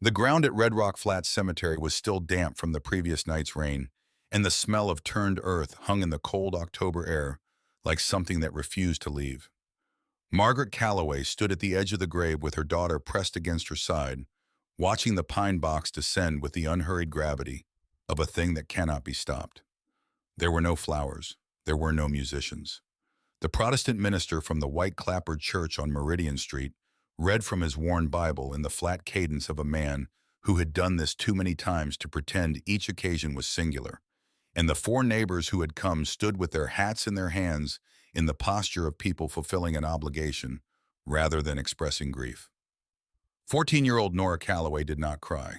The ground at Red Rock Flats Cemetery was still damp from the previous night's rain, and the smell of turned earth hung in the cold October air like something that refused to leave. Margaret Calloway stood at the edge of the grave with her daughter pressed against her side, watching the pine box descend with the unhurried gravity of a thing that cannot be stopped. There were no flowers. There were no musicians. The Protestant minister from the white clappered church on Meridian Street read from his worn Bible in the flat cadence of a man who had done this too many times to pretend each occasion was singular, and the four neighbors who had come stood with their hats in their hands in the posture of people fulfilling an obligation rather than expressing grief. 14-year-old Nora Calloway did not cry.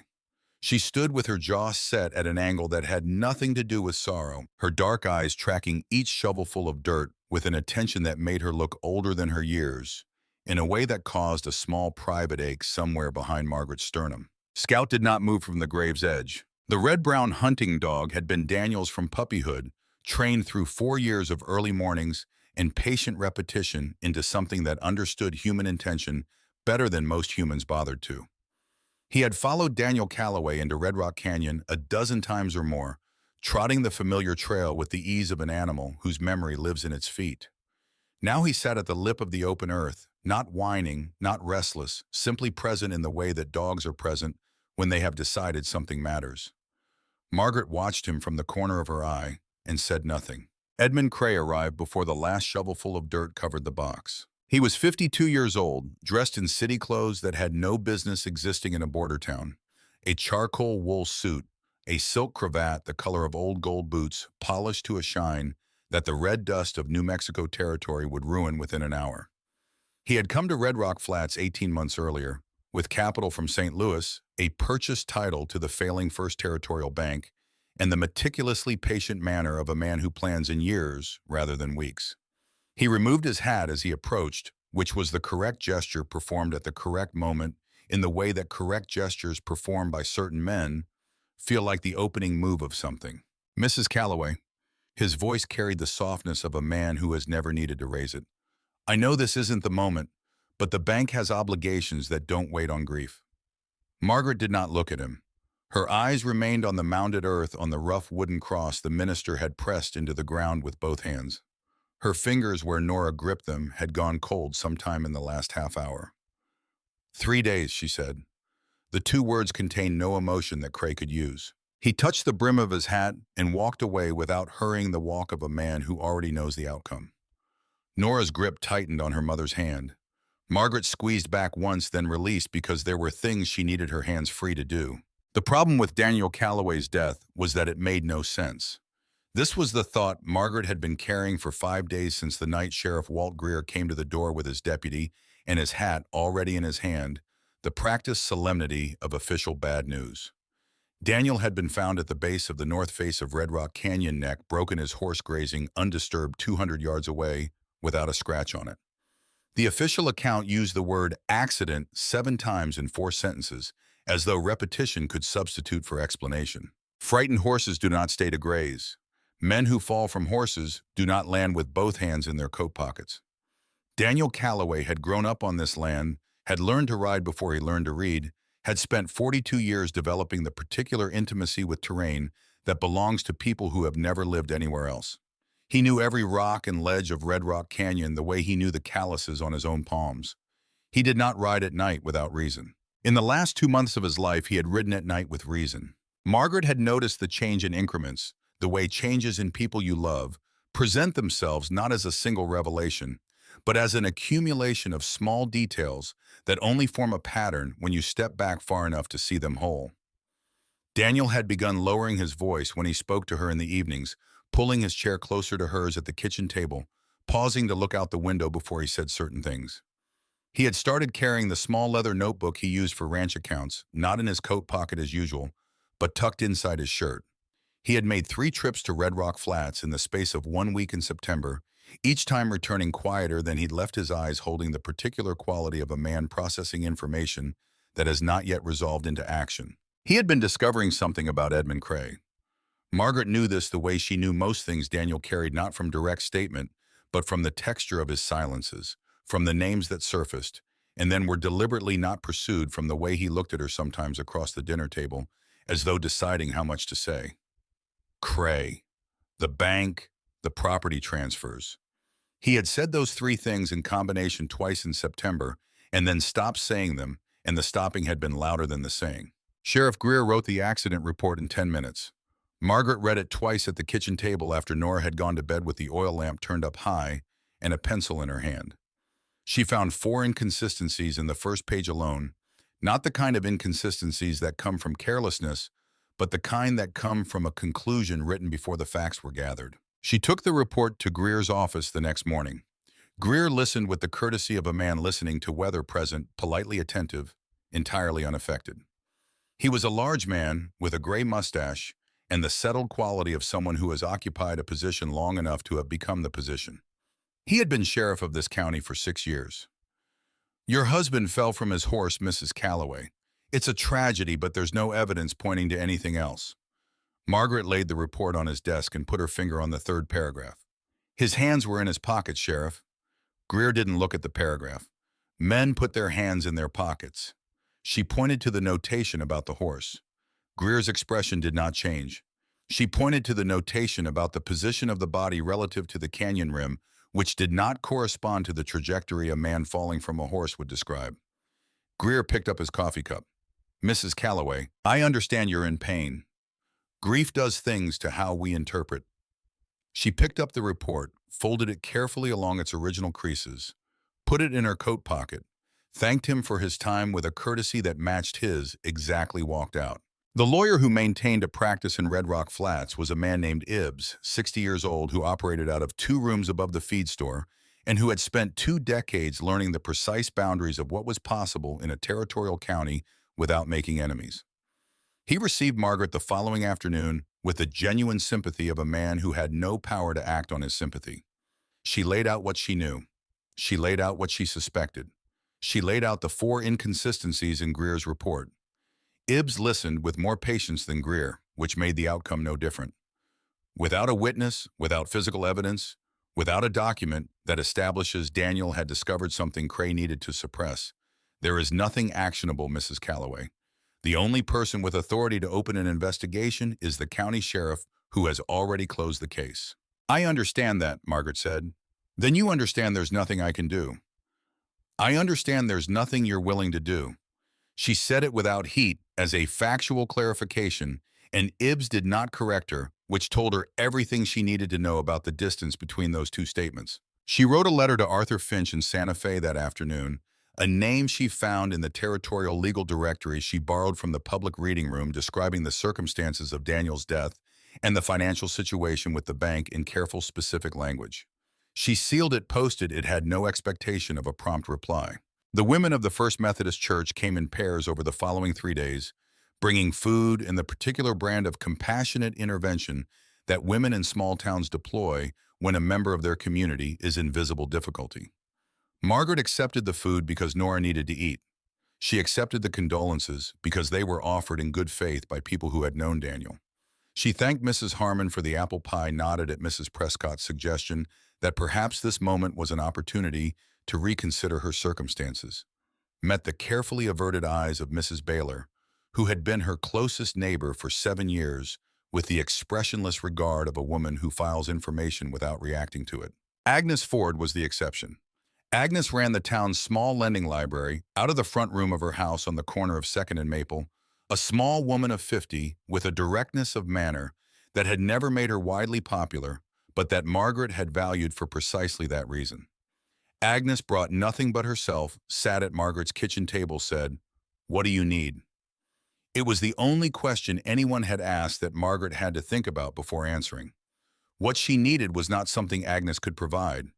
She stood with her jaw set at an angle that had nothing to do with sorrow, her dark eyes tracking each shovelful of dirt with an attention that made her look older than her years, in a way that caused a small private ache somewhere behind Margaret's sternum. Scout did not move from the grave's edge. The red-brown hunting dog had been Daniel's from puppyhood, trained through 4 years of early mornings and patient repetition into something that understood human intention better than most humans bothered to. He had followed Daniel Calloway into Red Rock Canyon a dozen times or more, trotting the familiar trail with the ease of an animal whose memory lives in its feet. Now he sat at the lip of the open earth, not whining, not restless, simply present in the way that dogs are present when they have decided something matters. Margaret watched him from the corner of her eye and said nothing. Edmund Cray arrived before the last shovelful of dirt covered the box. He was 52 years old, dressed in city clothes that had no business existing in a border town. A charcoal wool suit, a silk cravat the color of old gold boots, polished to a shine that the red dust of New Mexico territory would ruin within an hour. He had come to Red Rock Flats 18 months earlier, with capital from St. Louis, a purchased title to the failing First Territorial Bank, and the meticulously patient manner of a man who plans in years rather than weeks. He removed his hat as he approached, which was the correct gesture performed at the correct moment in the way that correct gestures performed by certain men feel like the opening move of something. "Mrs. Calloway." His voice carried the softness of a man who has never needed to raise it. "I know this isn't the moment, but the bank has obligations that don't wait on grief." Margaret did not look at him. Her eyes remained on the mounded earth on the rough wooden cross the minister had pressed into the ground with both hands. Her fingers, where Nora gripped them, had gone cold sometime in the last half hour. 3 days, she said. The two words contained no emotion that Cray could use. He touched the brim of his hat and walked away without hurrying the walk of a man who already knows the outcome. Nora's grip tightened on her mother's hand. Margaret squeezed back once, then released because there were things she needed her hands free to do. The problem with Daniel Calloway's death was that it made no sense. This was the thought Margaret had been carrying for 5 days since the night Sheriff Walt Greer came to the door with his deputy and his hat already in his hand, the practiced solemnity of official bad news. Daniel had been found at the base of the north face of Red Rock Canyon Neck, broken his horse grazing, undisturbed 200 yards away, without a scratch on it. The official account used the word accident 7 times in 4 sentences, as though repetition could substitute for explanation. Frightened horses do not stay to graze. Men who fall from horses do not land with both hands in their coat pockets. Daniel Calloway had grown up on this land, had learned to ride before he learned to read, had spent 42 years developing the particular intimacy with terrain that belongs to people who have never lived anywhere else. He knew every rock and ledge of Red Rock Canyon the way he knew the calluses on his own palms. He did not ride at night without reason. In the last 2 months of his life, he had ridden at night with reason. Margaret had noticed the change in increments, the way changes in people you love present themselves not as a single revelation, but as an accumulation of small details that only form a pattern when you step back far enough to see them whole. Daniel had begun lowering his voice when he spoke to her in the evenings, pulling his chair closer to hers at the kitchen table, pausing to look out the window before he said certain things. He had started carrying the small leather notebook he used for ranch accounts, not in his coat pocket as usual, but tucked inside his shirt. He had made 3 trips to Red Rock Flats in the space of 1 week in September, each time returning quieter than he'd left his eyes, holding the particular quality of a man processing information that has not yet resolved into action. He had been discovering something about Edmund Cray. Margaret knew this the way she knew most things Daniel carried, not from direct statement, but from the texture of his silences, from the names that surfaced, and then were deliberately not pursued from the way he looked at her sometimes across the dinner table, as though deciding how much to say. Cray. The bank, the property transfers. He had said those three things in combination twice in September, and then stopped saying them, and the stopping had been louder than the saying. Sheriff Greer wrote the accident report in 10 minutes. Margaret read it twice at the kitchen table after Nora had gone to bed with the oil lamp turned up high and a pencil in her hand. She found 4 inconsistencies in the first page alone, not the kind of inconsistencies that come from carelessness, but the kind that come from a conclusion written before the facts were gathered. She took the report to Greer's office the next morning. Greer listened with the courtesy of a man listening to weather present, politely attentive, entirely unaffected. He was a large man with a gray mustache and the settled quality of someone who has occupied a position long enough to have become the position. He had been sheriff of this county for 6 years. Your husband fell from his horse, Mrs. Calloway. It's a tragedy, but there's no evidence pointing to anything else. Margaret laid the report on his desk and put her finger on the third paragraph. His hands were in his pockets, Sheriff. Greer didn't look at the paragraph. Men put their hands in their pockets. She pointed to the notation about the horse. Greer's expression did not change. She pointed to the notation about the position of the body relative to the canyon rim, which did not correspond to the trajectory a man falling from a horse would describe. Greer picked up his coffee cup. Mrs. Calloway, I understand you're in pain. Grief does things to how we interpret. She picked up the report, folded it carefully along its original creases, put it in her coat pocket, thanked him for his time with a courtesy that matched his, exactly walked out. The lawyer who maintained a practice in Red Rock Flats was a man named Ibbs, 60 years old, who operated out of 2 rooms above the feed store and who had spent 2 decades learning the precise boundaries of what was possible in a territorial county without making enemies. He received Margaret the following afternoon with the genuine sympathy of a man who had no power to act on his sympathy. She laid out what she knew. She laid out what she suspected. She laid out the 4 inconsistencies in Greer's report. Ibbs listened with more patience than Greer, which made the outcome no different. Without a witness, without physical evidence, without a document that establishes Daniel had discovered something Cray needed to suppress, there is nothing actionable, Mrs. Calloway. The only person with authority to open an investigation is the county sheriff, who has already closed the case. I understand that, Margaret said. Then you understand there's nothing I can do. I understand there's nothing you're willing to do. She said it without heat as a factual clarification, and Ibbs did not correct her, which told her everything she needed to know about the distance between those 2 statements. She wrote a letter to Arthur Finch in Santa Fe that afternoon, a name she found in the territorial legal directory she borrowed from the public reading room, describing the circumstances of Daniel's death and the financial situation with the bank in careful, specific language. She sealed it, posted it, had no expectation of a prompt reply. The women of the First Methodist Church came in pairs over the following 3 days, bringing food and the particular brand of compassionate intervention that women in small towns deploy when a member of their community is in visible difficulty. Margaret accepted the food because Nora needed to eat. She accepted the condolences because they were offered in good faith by people who had known Daniel. She thanked Mrs. Harmon for the apple pie, nodded at Mrs. Prescott's suggestion that perhaps this moment was an opportunity to reconsider her circumstances, met the carefully averted eyes of Mrs. Baylor, who had been her closest neighbor for 7 years, with the expressionless regard of a woman who files information without reacting to it. Agnes Ford was the exception. Agnes ran the town's small lending library out of the front room of her house on the corner of 2nd and Maple, a small woman of 50 with a directness of manner that had never made her widely popular, but that Margaret had valued for precisely that reason. Agnes brought nothing but herself, sat at Margaret's kitchen table, said, "What do you need?" It was the only question anyone had asked that Margaret had to think about before answering. What she needed was not something Agnes could provide,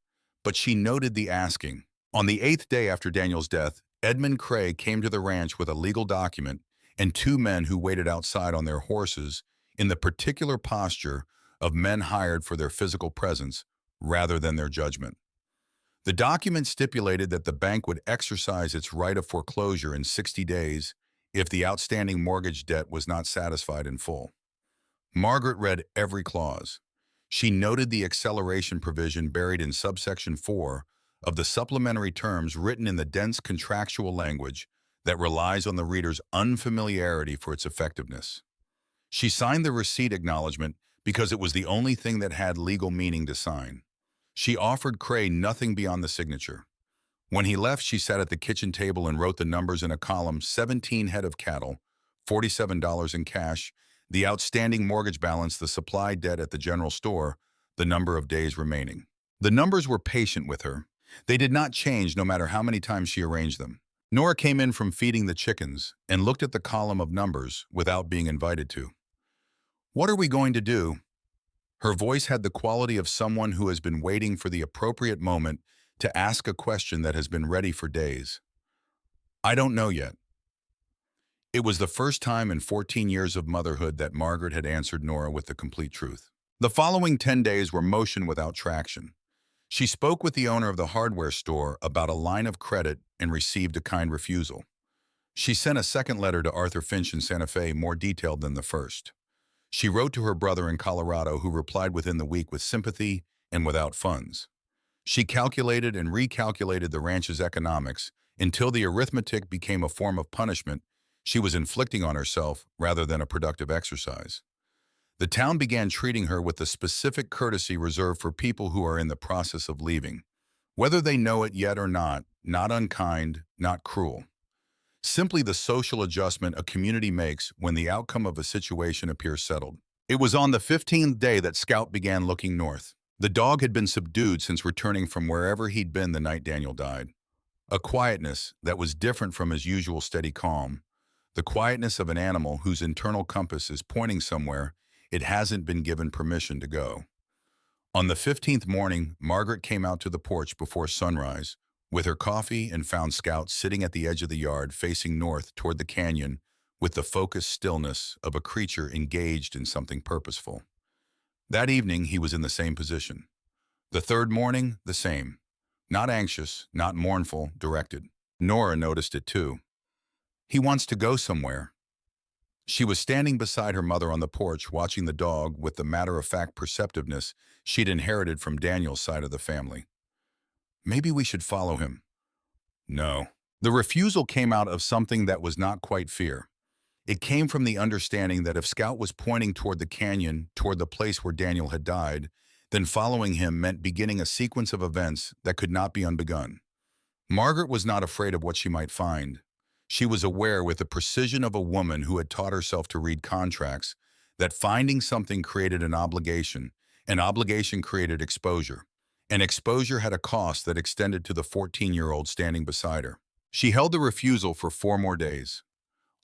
but she noted the asking. On the 8th day after Daniel's death, Edmund Cray came to the ranch with a legal document and 2 men who waited outside on their horses in the particular posture of men hired for their physical presence rather than their judgment. The document stipulated that the bank would exercise its right of foreclosure in 60 days if the outstanding mortgage debt was not satisfied in full. Margaret read every clause. She noted the acceleration provision buried in subsection 4 of the supplementary terms written in the dense contractual language that relies on the reader's unfamiliarity for its effectiveness. She signed the receipt acknowledgement because it was the only thing that had legal meaning to sign. She offered Cray nothing beyond the signature. When he left, she sat at the kitchen table and wrote the numbers in a column: 17 head of cattle, $47 in cash, the outstanding mortgage balance, the supply debt at the general store, the number of days remaining. The numbers were patient with her. They did not change no matter how many times she arranged them. Nora came in from feeding the chickens and looked at the column of numbers without being invited to. "What are we going to do?" Her voice had the quality of someone who has been waiting for the appropriate moment to ask a question that has been ready for days. "I don't know yet." It was the first time in 14 years of motherhood that Margaret had answered Nora with the complete truth. The following 10 days were motion without traction. She spoke with the owner of the hardware store about a line of credit and received a kind refusal. She sent a second letter to Arthur Finch in Santa Fe, more detailed than the first. She wrote to her brother in Colorado, who replied within the week with sympathy and without funds. She calculated and recalculated the ranch's economics until the arithmetic became a form of punishment she was inflicting on herself rather than a productive exercise. The town began treating her with the specific courtesy reserved for people who are in the process of leaving. Whether they know it yet or not unkind, not cruel. Simply the social adjustment a community makes when the outcome of a situation appears settled. It was on the 15th day that Scout began looking north. The dog had been subdued since returning from wherever he'd been the night Daniel died. A quietness that was different from his usual steady calm. The quietness of an animal whose internal compass is pointing somewhere it hasn't been given permission to go. On the 15th morning, Margaret came out to the porch before sunrise with her coffee and found Scout sitting at the edge of the yard facing north toward the canyon with the focused stillness of a creature engaged in something purposeful. That evening, he was in the same position. The third morning, the same. Not anxious, not mournful, directed. Nora noticed it too. "He wants to go somewhere." She was standing beside her mother on the porch, watching the dog with the matter-of-fact perceptiveness she'd inherited from Daniel's side of the family. "Maybe we should follow him." "No." The refusal came out of something that was not quite fear. It came from the understanding that if Scout was pointing toward the canyon, toward the place where Daniel had died, then following him meant beginning a sequence of events that could not be unbegun. Margaret was not afraid of what she might find. She was aware, with the precision of a woman who had taught herself to read contracts, that finding something created an obligation created exposure. And exposure had a cost that extended to the 14-year-old standing beside her. She held the refusal for 4 more days.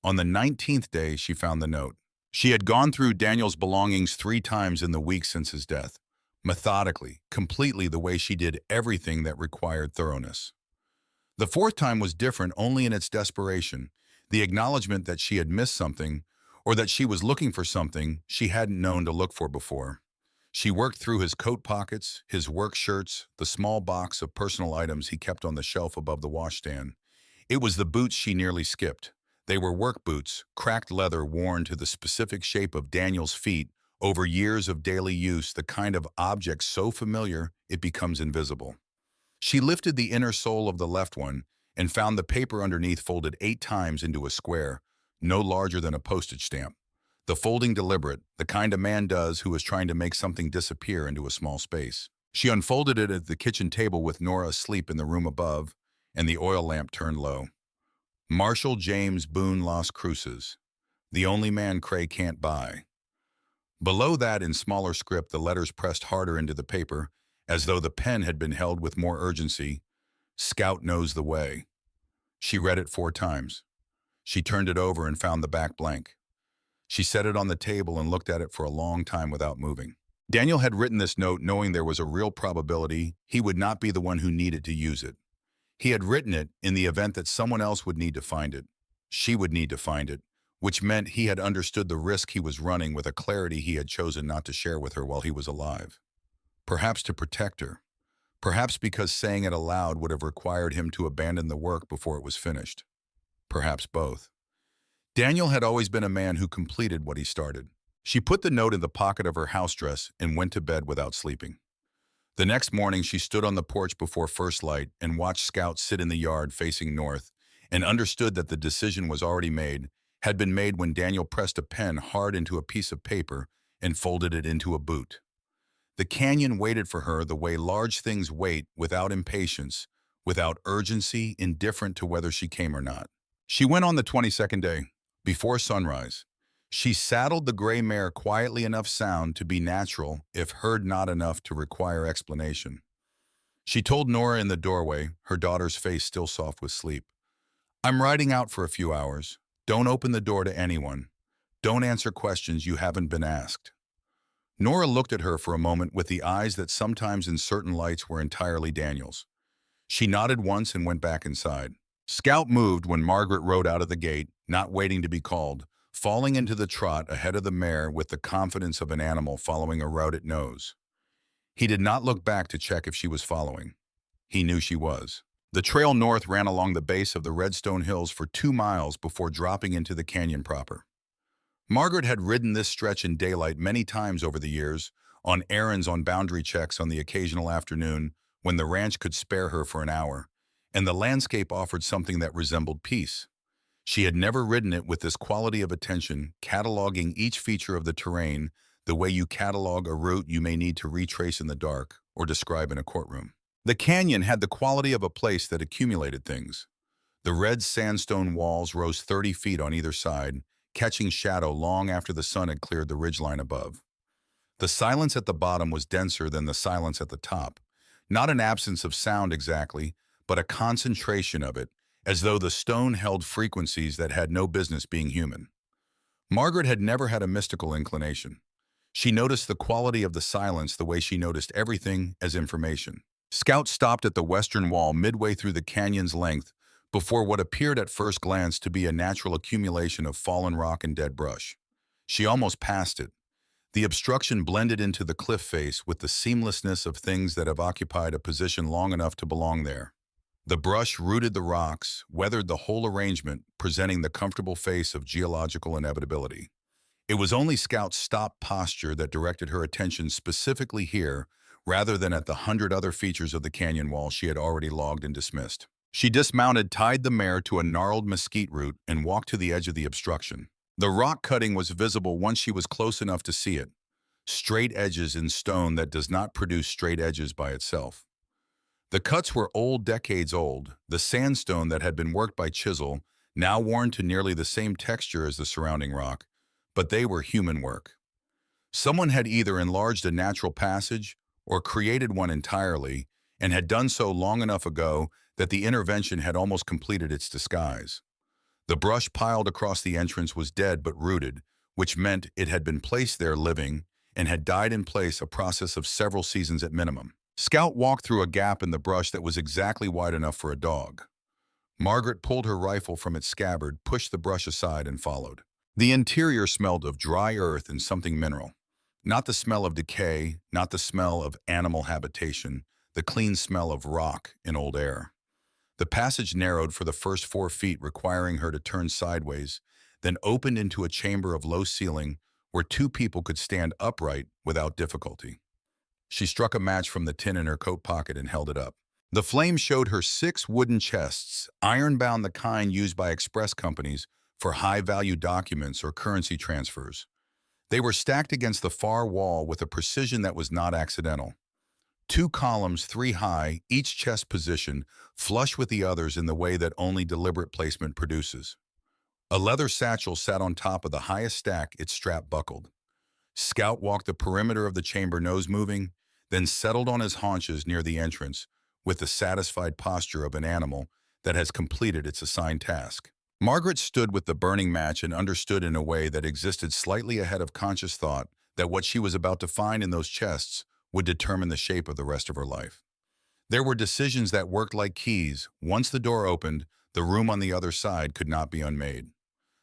On the 19th day, she found the note. She had gone through Daniel's belongings 3 times in the week since his death, methodically, completely, the way she did everything that required thoroughness. The 4th time was different only in its desperation, the acknowledgement that she had missed something, or that she was looking for something she hadn't known to look for before. She worked through his coat pockets, his work shirts, the small box of personal items he kept on the shelf above the washstand. It was the boots she nearly skipped. They were work boots, cracked leather worn to the specific shape of Daniel's feet over years of daily use, the kind of object so familiar it becomes invisible. She lifted the inner sole of the left one and found the paper underneath folded 8 times into a square, no larger than a postage stamp. The folding deliberate, the kind a man does who is trying to make something disappear into a small space. She unfolded it at the kitchen table with Nora asleep in the room above and the oil lamp turned low. Marshall James Boone Las Cruces, the only man Cray can't buy. Below that, in smaller script, the letters pressed harder into the paper, as though the pen had been held with more urgency. Scout knows the way. She read it 4 times. She turned it over and found the back blank. She set it on the table and looked at it for a long time without moving. Daniel had written this note knowing there was a real probability he would not be the one who needed to use it. He had written it in the event that someone else would need to find it. She would need to find it, which meant he had understood the risk he was running with a clarity he had chosen not to share with her while he was alive. Perhaps to protect her. Perhaps because saying it aloud would have required him to abandon the work before it was finished. Perhaps both. Daniel had always been a man who completed what he started. She put the note in the pocket of her house dress and went to bed without sleeping. The next morning, she stood on the porch before first light and watched Scout sit in the yard facing north and understood that the decision was already made, had been made when Daniel pressed a pen hard into a piece of paper and folded it into a boot. The canyon waited for her the way large things wait, without impatience, without urgency, indifferent to whether she came or not. She went on the 22nd day, before sunrise. She saddled the gray mare quietly enough sound to be natural, if heard not enough to require explanation. She told Nora in the doorway, her daughter's face still soft with sleep, "I'm riding out for a few hours. Don't open the door to anyone. Don't answer questions you haven't been asked." Nora looked at her for a moment with the eyes that sometimes in certain lights were entirely Daniel's. She nodded once and went back inside. Scout moved when Margaret rode out of the gate, not waiting to be called, falling into the trot ahead of the mare with the confidence of an animal following a route it knows. He did not look back to check if she was following. He knew she was. The trail north ran along the base of the Redstone Hills for 2 miles before dropping into the canyon proper. Margaret had ridden this stretch in daylight many times over the years, on errands, on boundary checks on the occasional afternoon when the ranch could spare her for an hour, and the landscape offered something that resembled peace. She had never ridden it with this quality of attention, cataloging each feature of the terrain the way you catalog a route you may need to retrace in the dark or describe in a courtroom. The canyon had the quality of a place that accumulated things. The red sandstone walls rose 30 feet on either side, catching shadow long after the sun had cleared the ridgeline above. The silence at the bottom was denser than the silence at the top, not an absence of sound exactly, but a concentration of it, as though the stone held frequencies that had no business being human. Margaret had never had a mystical inclination. She noticed the quality of the silence the way she noticed everything as information. Scout stopped at the western wall midway through the canyon's length before what appeared at first glance to be a natural accumulation of fallen rock and dead brush. She almost passed it. The obstruction blended into the cliff face with the seamlessness of things that have occupied a position long enough to belong there. The brush rooted the rocks, weathered the whole arrangement, presenting the comfortable face of geological inevitability. It was only Scout's stop posture that directed her attention specifically here, rather than at the 100 other features of the canyon wall she had already logged and dismissed. She dismounted, tied the mare to a gnarled mesquite root, and walked to the edge of the obstruction. The rock cutting was visible once she was close enough to see it. Straight edges in stone that does not produce straight edges by itself. The cuts were decades old, the sandstone that had been worked by chisel, now worn to nearly the same texture as the surrounding rock, but they were human work. Someone had either enlarged a natural passage or created one entirely, and had done so long enough ago that the intervention had almost completed its disguise. The brush piled across the entrance was dead but rooted, which meant it had been placed there living and had died in place, a process of several seasons at minimum. Scout walked through a gap in the brush that was exactly wide enough for a dog. Margaret pulled her rifle from its scabbard, pushed the brush aside, and followed. The interior smelled of dry earth and something mineral. Not the smell of decay, not the smell of animal habitation, the clean smell of rock and old air. The passage narrowed for the first 4 feet, requiring her to turn sideways, then opened into a chamber of low ceiling where 2 people could stand upright without difficulty. She struck a match from the tin in her coat pocket and held it up. The flame showed her 6 wooden chests, iron-bound, the kind used by express companies for high-value documents or currency transfers. They were stacked against the far wall with a precision that was not accidental. 2 columns, 3 high, each chest positioned flush with the others in the way that only deliberate placement produces. A leather satchel sat on top of the highest stack, its strap buckled. Scout walked the perimeter of the chamber, nose moving, then settled on his haunches near the entrance with the satisfied posture of an animal that has completed its assigned task. Margaret stood with the burning match and understood in a way that existed slightly ahead of conscious thought that what she was about to find in those chests would determine the shape of the rest of her life. There were decisions that worked like keys. Once the door opened, the room on the other side could not be unmade.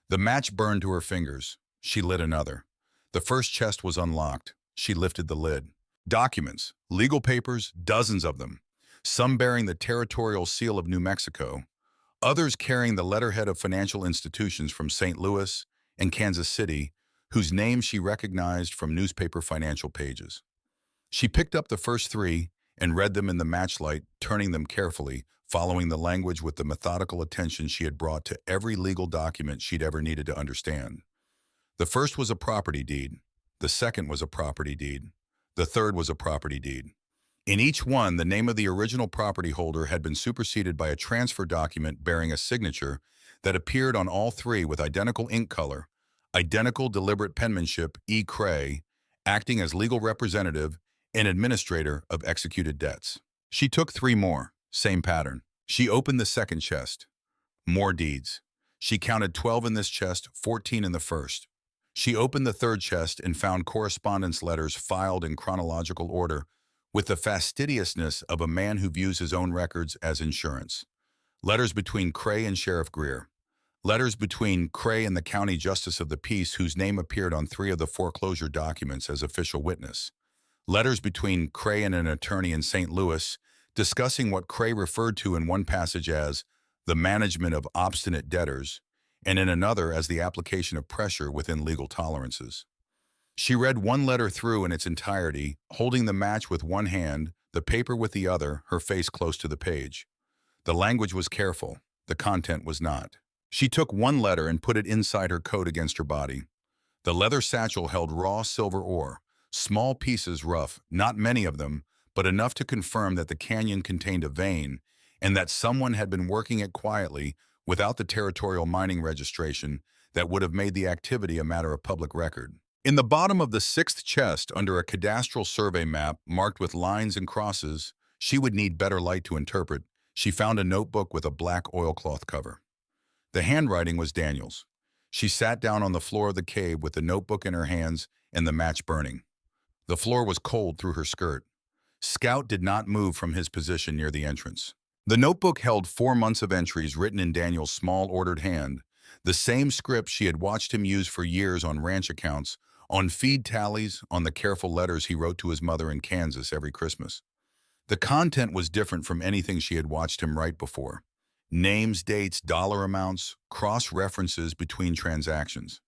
The match burned to her fingers. She lit another. The first chest was unlocked. She lifted the lid. Documents, legal papers, dozens of them, some bearing the territorial seal of New Mexico, others carrying the letterhead of financial institutions from St. Louis and Kansas City, whose names she recognized from newspaper financial pages. She picked up the first 3 and read them in the matchlight, turning them carefully, following the language with the methodical attention she had brought to every legal document she'd ever needed to understand. The first was a property deed. The second was a property deed. The third was a property deed. In each one, the name of the original property holder had been superseded by a transfer document bearing a signature that appeared on all three with identical ink color, identical deliberate penmanship, E. Cray, acting as legal representative and administrator of executed debts. She took three more, same pattern. She opened the second chest. More deeds. She counted 12 in this chest, 14 in the first. She opened the third chest and found correspondence letters filed in chronological order with the fastidiousness of a man who views his own records as insurance. Letters between Cray and Sheriff Greer. Letters between Cray and the County Justice of the Peace, whose name appeared on 3 of the foreclosure documents as official witness. Letters between Cray and an attorney in St. Louis discussing what Cray referred to in one passage as the management of obstinate debtors, and in another as the application of pressure within legal tolerances. She read one letter through in its entirety, holding the match with one hand, the paper with the other, her face close to the page. The language was careful. The content was not. She took one letter and put it inside her coat against her body. The leather satchel held raw silver ore, small pieces rough, not many of them, but enough to confirm that the canyon contained a vein and that someone had been working it quietly without the territorial mining registration that would have made the activity a matter of public record. In the bottom of the sixth chest, under a cadastral survey map marked with lines and crosses she would need better light to interpret, she found a notebook with a black oilcloth cover. The handwriting was Daniel's. She sat down on the floor of the cave with the notebook in her hands and the match burning. The floor was cold through her skirt. Scout did not move from his position near the entrance. The notebook held 4 months of entries written in Daniel's small, ordered hand, the same script she had watched him use for years on ranch accounts, on feed tallies, on the careful letters he wrote to his mother in Kansas every Christmas. The content was different from anything she had watched him write before. Names, dates, dollar amounts, cross-references between transactions.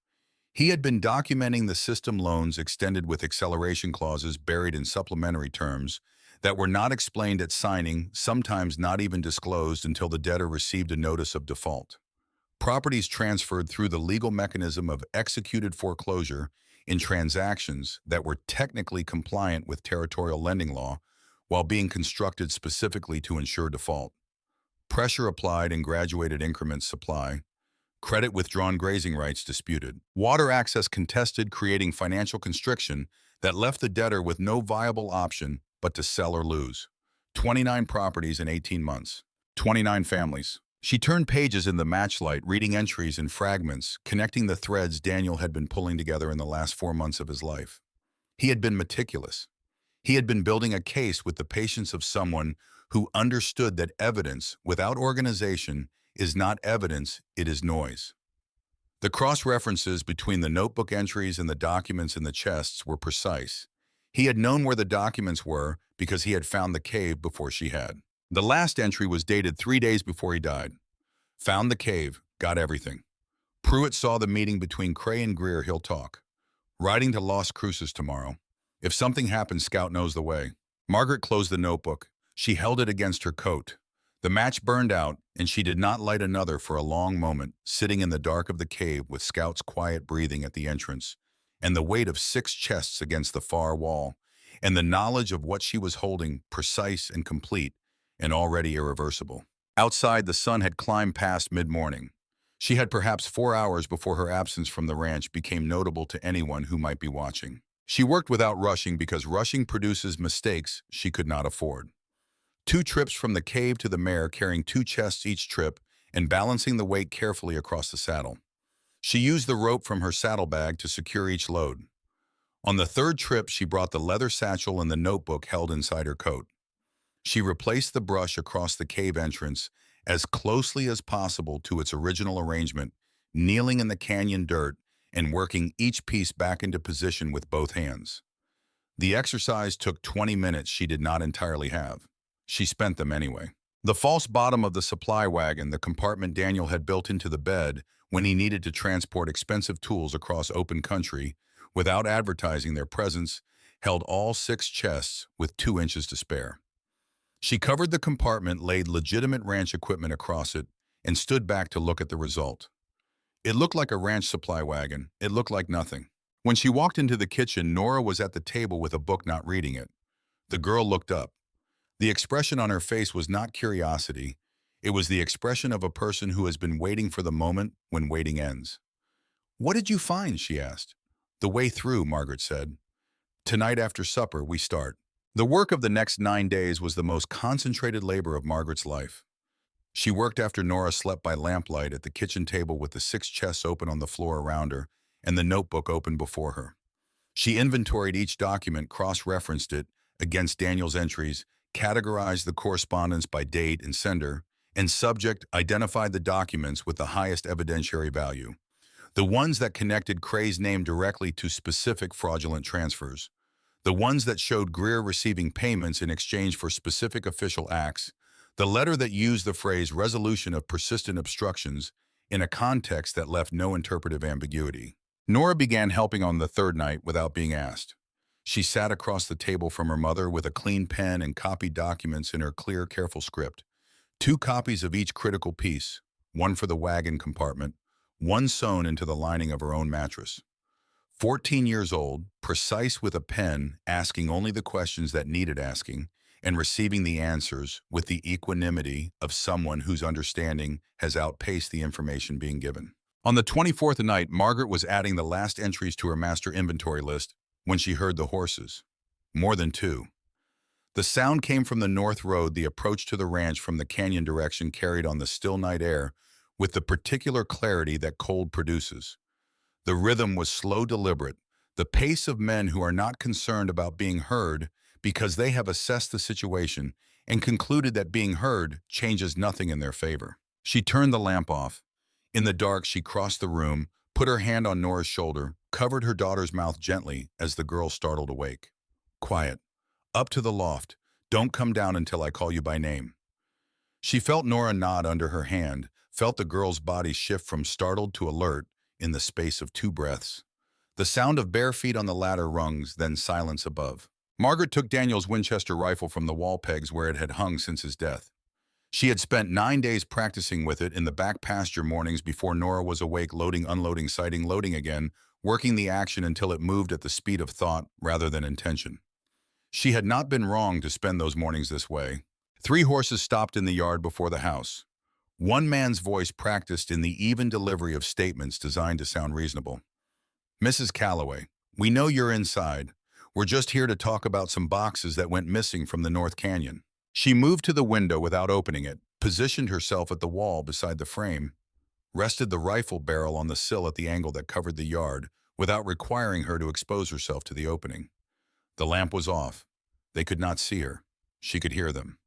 He had been documenting the system loans extended with acceleration clauses buried in supplementary terms that were not explained at signing, sometimes not even disclosed until the debtor received a notice of default. Properties transferred through the legal mechanism of executed foreclosure in transactions that were technically compliant with territorial lending law while being constructed specifically to ensure default. Pressure applied in graduated increments supply. Credit withdrawn, grazing rights disputed. Water access contested, creating financial constriction that left the debtor with no viable option but to sell or lose. 29 properties in 18 months. 29 families. She turned pages in the matchlight, reading entries in fragments, connecting the threads Daniel had been pulling together in the last 4 months of his life. He had been meticulous. He had been building a case with the patience of someone who understood that evidence without organization is not evidence, it is noise. The cross-references between the notebook entries and the documents in the chests were precise. He had known where the documents were because he had found the cave before she had. The last entry was dated 3 days before he died. Found the cave, got everything. Pruitt saw the meeting between Cray and Greer, he'll talk. Riding to Las Cruces tomorrow. If something happens, Scout knows the way. Margaret closed the notebook. She held it against her coat. The match burned out, and she did not light another for a long moment, sitting in the dark of the cave with Scout's quiet breathing at the entrance, and the weight of 6 chests against the far wall, and the knowledge of what she was holding, precise and complete, and already irreversible. Outside, the sun had climbed past mid-morning. She had perhaps 4 hours before her absence from the ranch became notable to anyone who might be watching. She worked without rushing because rushing produces mistakes she could not afford. 2 trips from the cave to the mare, carrying 2 chests each trip and balancing the weight carefully across the saddle. She used the rope from her saddlebag to secure each load. On the 3rd trip, she brought the leather satchel and the notebook held inside her coat. She replaced the brush across the cave entrance as closely as possible to its original arrangement, kneeling in the canyon dirt and working each piece back into position with both hands. The exercise took 20 minutes she did not entirely have. She spent them anyway. The false bottom of the supply wagon, the compartment Daniel had built into the bed when he needed to transport expensive tools across open country without advertising their presence, held all 6 chests with 2 inches to spare. She covered the compartment, laid legitimate ranch equipment across it, and stood back to look at the result. It looked like a ranch supply wagon. It looked like nothing. When she walked into the kitchen, Nora was at the table with a book, not reading it. The girl looked up. The expression on her face was not curiosity. It was the expression of a person who has been waiting for the moment when waiting ends. "What did you find?" she asked. "The way through," Margaret said. "Tonight after supper, we start." The work of the next 9 days was the most concentrated labor of Margaret's life. She worked after Nora slept by lamplight at the kitchen table with the 6 chests open on the floor around her and the notebook open before her. She inventoried each document, cross-referenced it against Daniel's entries, categorized the correspondence by date and sender, and subject, identified the documents with the highest evidentiary value, the ones that connected Cray's name directly to specific fraudulent transfers, the ones that showed Greer receiving payments in exchange for specific official acts, the letter that used the phrase resolution of persistent obstructions in a context that left no interpretive ambiguity. Nora began helping on the third night without being asked. She sat across the table from her mother with a clean pen and copied documents in her clear, careful script. 2 copies of each critical piece, one for the wagon compartment, one sewn into the lining of her own mattress. 14 years old, precise with a pen, asking only the questions that needed asking, and receiving the answers with the equanimity of someone whose understanding has outpaced the information being given. On the 24th night, Margaret was adding the last entries to her master inventory list when she heard the horses. More than 2. The sound came from the north road. The approach to the ranch from the canyon direction carried on the still night air with the particular clarity that cold produces. The rhythm was slow, deliberate, the pace of men who are not concerned about being heard because they have assessed the situation and concluded that being heard changes nothing in their favor. She turned the lamp off. In the dark, she crossed the room, put her hand on Nora's shoulder, covered her daughter's mouth gently as the girl startled awake. "Quiet. Up to the loft. Don't come down until I call you by name." She felt Nora nod under her hand, felt the girl's body shift from startled to alert in the space of 2 breaths. The sound of bare feet on the ladder rungs, then silence above. Margaret took Daniel's Winchester rifle from the wall pegs where it had hung since his death. She had spent 9 days practicing with it in the back pasture mornings before Nora was awake, loading, unloading, sighting, loading again, working the action until it moved at the speed of thought rather than intention. She had not been wrong to spend those mornings this way. 3 horses stopped in the yard before the house. One man's voice practiced in the even delivery of statements designed to sound reasonable. "Mrs. Calloway, we know you're inside. We're just here to talk about some boxes that went missing from the North Canyon." She moved to the window without opening it, positioned herself at the wall beside the frame, rested the rifle barrel on the sill at the angle that covered the yard without requiring her to expose herself to the opening. The lamp was off. They could not see her. She could hear them.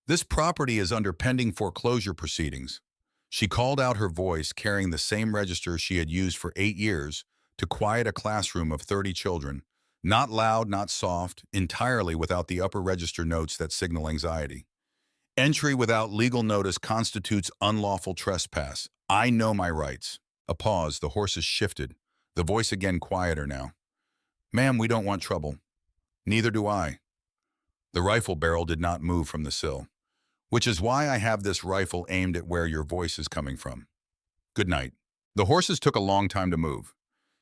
"This property is under pending foreclosure proceedings." She called out, her voice carrying the same register she had used for 8 years to quiet a classroom of 30 children. Not loud, not soft, entirely without the upper register notes that signal anxiety. "Entry without legal notice constitutes unlawful trespass. I know my rights." A pause, the horses shifted, the voice again quieter now. "Ma'am, we don't want trouble." "Neither do I." The rifle barrel did not move from the sill. "Which is why I have this rifle aimed at where your voice is coming from. Good night." The horses took a long time to move.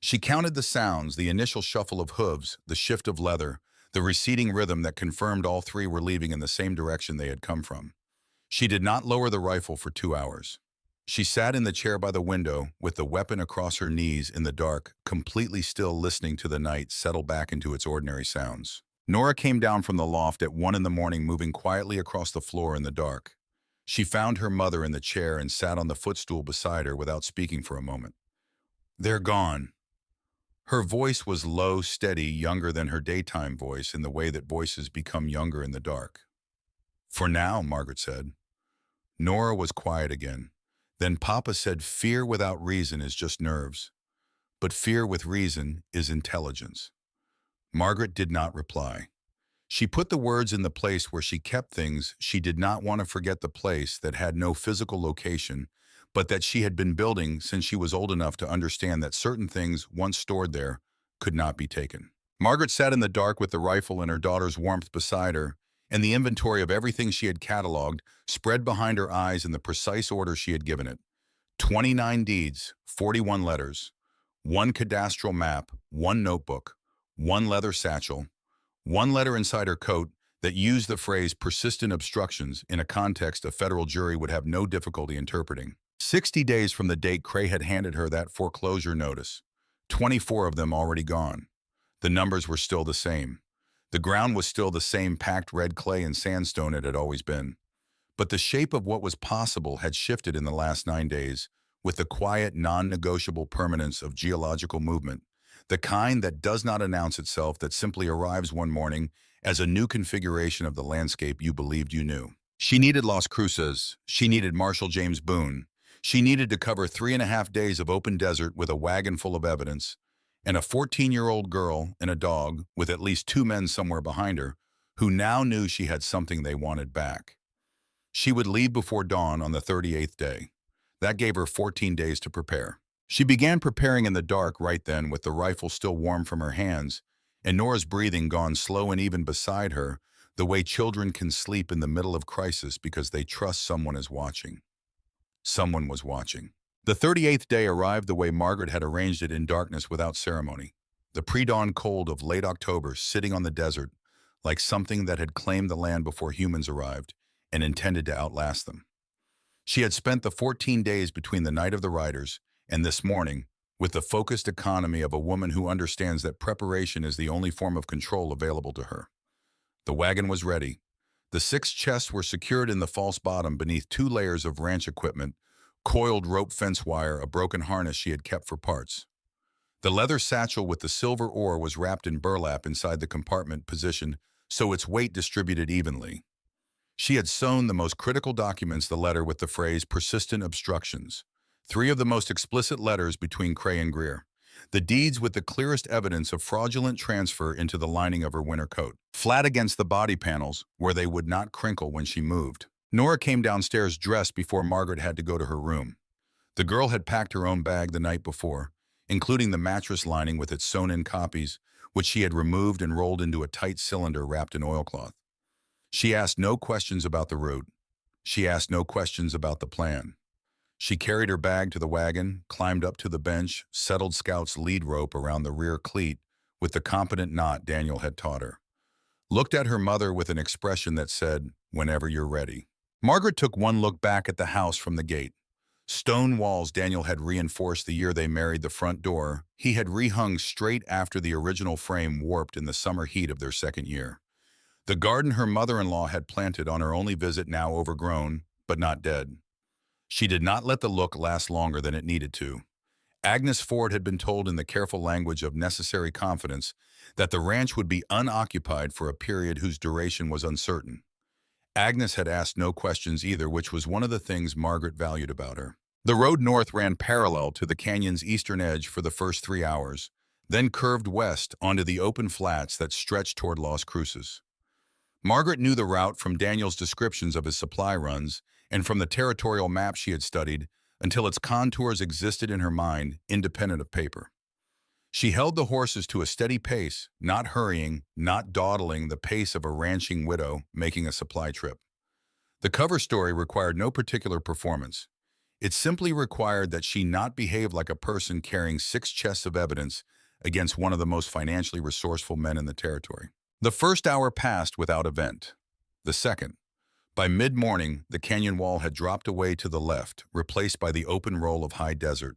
She counted the sounds, the initial shuffle of hooves, the shift of leather, the receding rhythm that confirmed all 3 were leaving in the same direction they had come from. She did not lower the rifle for 2 hours. She sat in the chair by the window with the weapon across her knees in the dark, completely still, listening to the night settle back into its ordinary sounds. Nora came down from the loft at 1 in the morning, moving quietly across the floor in the dark. She found her mother in the chair and sat on the footstool beside her without speaking for a moment. "They're gone." Her voice was low, steady, younger than her daytime voice in the way that voices become younger in the dark. "For now," Margaret said. Nora was quiet again. Then Papa said, "Fear without reason is just nerves, but fear with reason is intelligence." Margaret did not reply. She put the words in the place where she kept things. She did not want to forget the place that had no physical location, but that she had been building since she was old enough to understand that certain things once stored there could not be taken. Margaret sat in the dark with the rifle and her daughter's warmth beside her. and the inventory of everything she had cataloged spread behind her eyes in the precise order she had given it. 29 deeds, 41 letters, one cadastral map, one notebook, one leather satchel, one letter inside her coat that used the phrase persistent obstructions in a context a federal jury would have no difficulty interpreting. 60 days from the date Cray had handed her that foreclosure notice, 24 of them already gone. The numbers were still the same. The ground was still the same packed red clay and sandstone it had always been. But the shape of what was possible had shifted in the last 9 days, with the quiet, non-negotiable permanence of geological movement, the kind that does not announce itself, that simply arrives one morning as a new configuration of the landscape you believed you knew. She needed Las Cruces. She needed Marshal James Boone. She needed to cover 3.5 days of open desert with a wagon full of evidence, and a 14-year-old girl and a dog with at least 2 men somewhere behind her who now knew she had something they wanted back. She would leave before dawn on the 38th day. That gave her 14 days to prepare. She began preparing in the dark right then, with the rifle still warm from her hands, and Nora's breathing gone slow and even beside her, the way children can sleep in the middle of crisis because they trust someone is watching. Someone was watching. The 38th day arrived the way Margaret had arranged it, in darkness without ceremony. The pre-dawn cold of late October sitting on the desert, like something that had claimed the land before humans arrived and intended to outlast them. She had spent the 14 days between the night of the riders and this morning with the focused economy of a woman who understands that preparation is the only form of control available to her. The wagon was ready. The 6 chests were secured in the false bottom beneath 2 layers of ranch equipment, coiled rope fence wire, a broken harness she had kept for parts. The leather satchel with the silver ore was wrapped in burlap inside the compartment, positioned so its weight distributed evenly. She had sewn the most critical documents, the letter with the phrase persistent obstructions, 3 of the most explicit letters between Cray and Greer, the deeds with the clearest evidence of fraudulent transfer, into the lining of her winter coat, flat against the body panels where they would not crinkle when she moved. Nora came downstairs dressed before Margaret had to go to her room. The girl had packed her own bag the night before, including the mattress lining with its sewn-in copies, which she had removed and rolled into a tight cylinder wrapped in oilcloth. She asked no questions about the route. She asked no questions about the plan. She carried her bag to the wagon, climbed up to the bench, settled Scout's lead rope around the rear cleat with the competent knot Daniel had taught her, looked at her mother with an expression that said, "Whenever you're ready." Margaret took one look back at the house from the gate. Stone walls Daniel had reinforced the year they married, the front door he had rehung straight after the original frame warped in the summer heat of their second year. The garden her mother-in-law had planted on her only visit, now overgrown, but not dead. She did not let the look last longer than it needed to. Agnes Ford had been told in the careful language of necessary confidence that the ranch would be unoccupied for a period whose duration was uncertain. Agnes had asked no questions either, which was one of the things Margaret valued about her. The road north ran parallel to the canyon's eastern edge for the first 3 hours, then curved west onto the open flats that stretched toward Las Cruces. Margaret knew the route from Daniel's descriptions of his supply runs and from the territorial map she had studied, until its contours existed in her mind, independent of paper. She held the horses to a steady pace, not hurrying, not dawdling, the pace of a ranching widow making a supply trip. The cover story required no particular performance. It simply required that she not behave like a person carrying 6 chests of evidence against one of the most financially resourceful men in the territory. The first hour passed without event. The second. By mid-morning, the canyon wall had dropped away to the left, replaced by the open roll of high desert,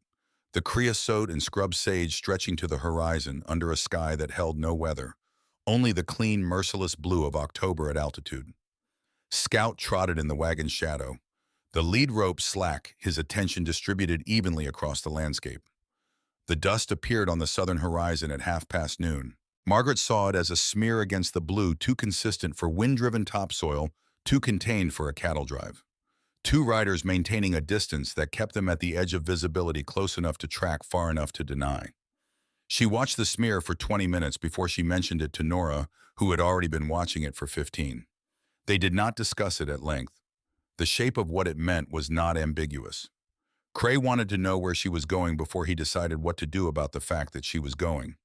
the creosote and scrub sage stretching to the horizon under a sky that held no weather, only the clean, merciless blue of October at altitude. Scout trotted in the wagon's shadow, the lead rope slack, his attention distributed evenly across the landscape. The dust appeared on the southern horizon at noon. Margaret saw it as a smear against the blue, too consistent for wind-driven topsoil, too contained for a cattle drive. 2 riders maintaining a distance that kept them at the edge of visibility, close enough to track, far enough to deny. She watched the smear for 20 minutes before she mentioned it to Nora, who had already been watching it for 15. They did not discuss it at length. The shape of what it meant was not ambiguous. Cray wanted to know where she was going before he decided what to do about the fact that she was going.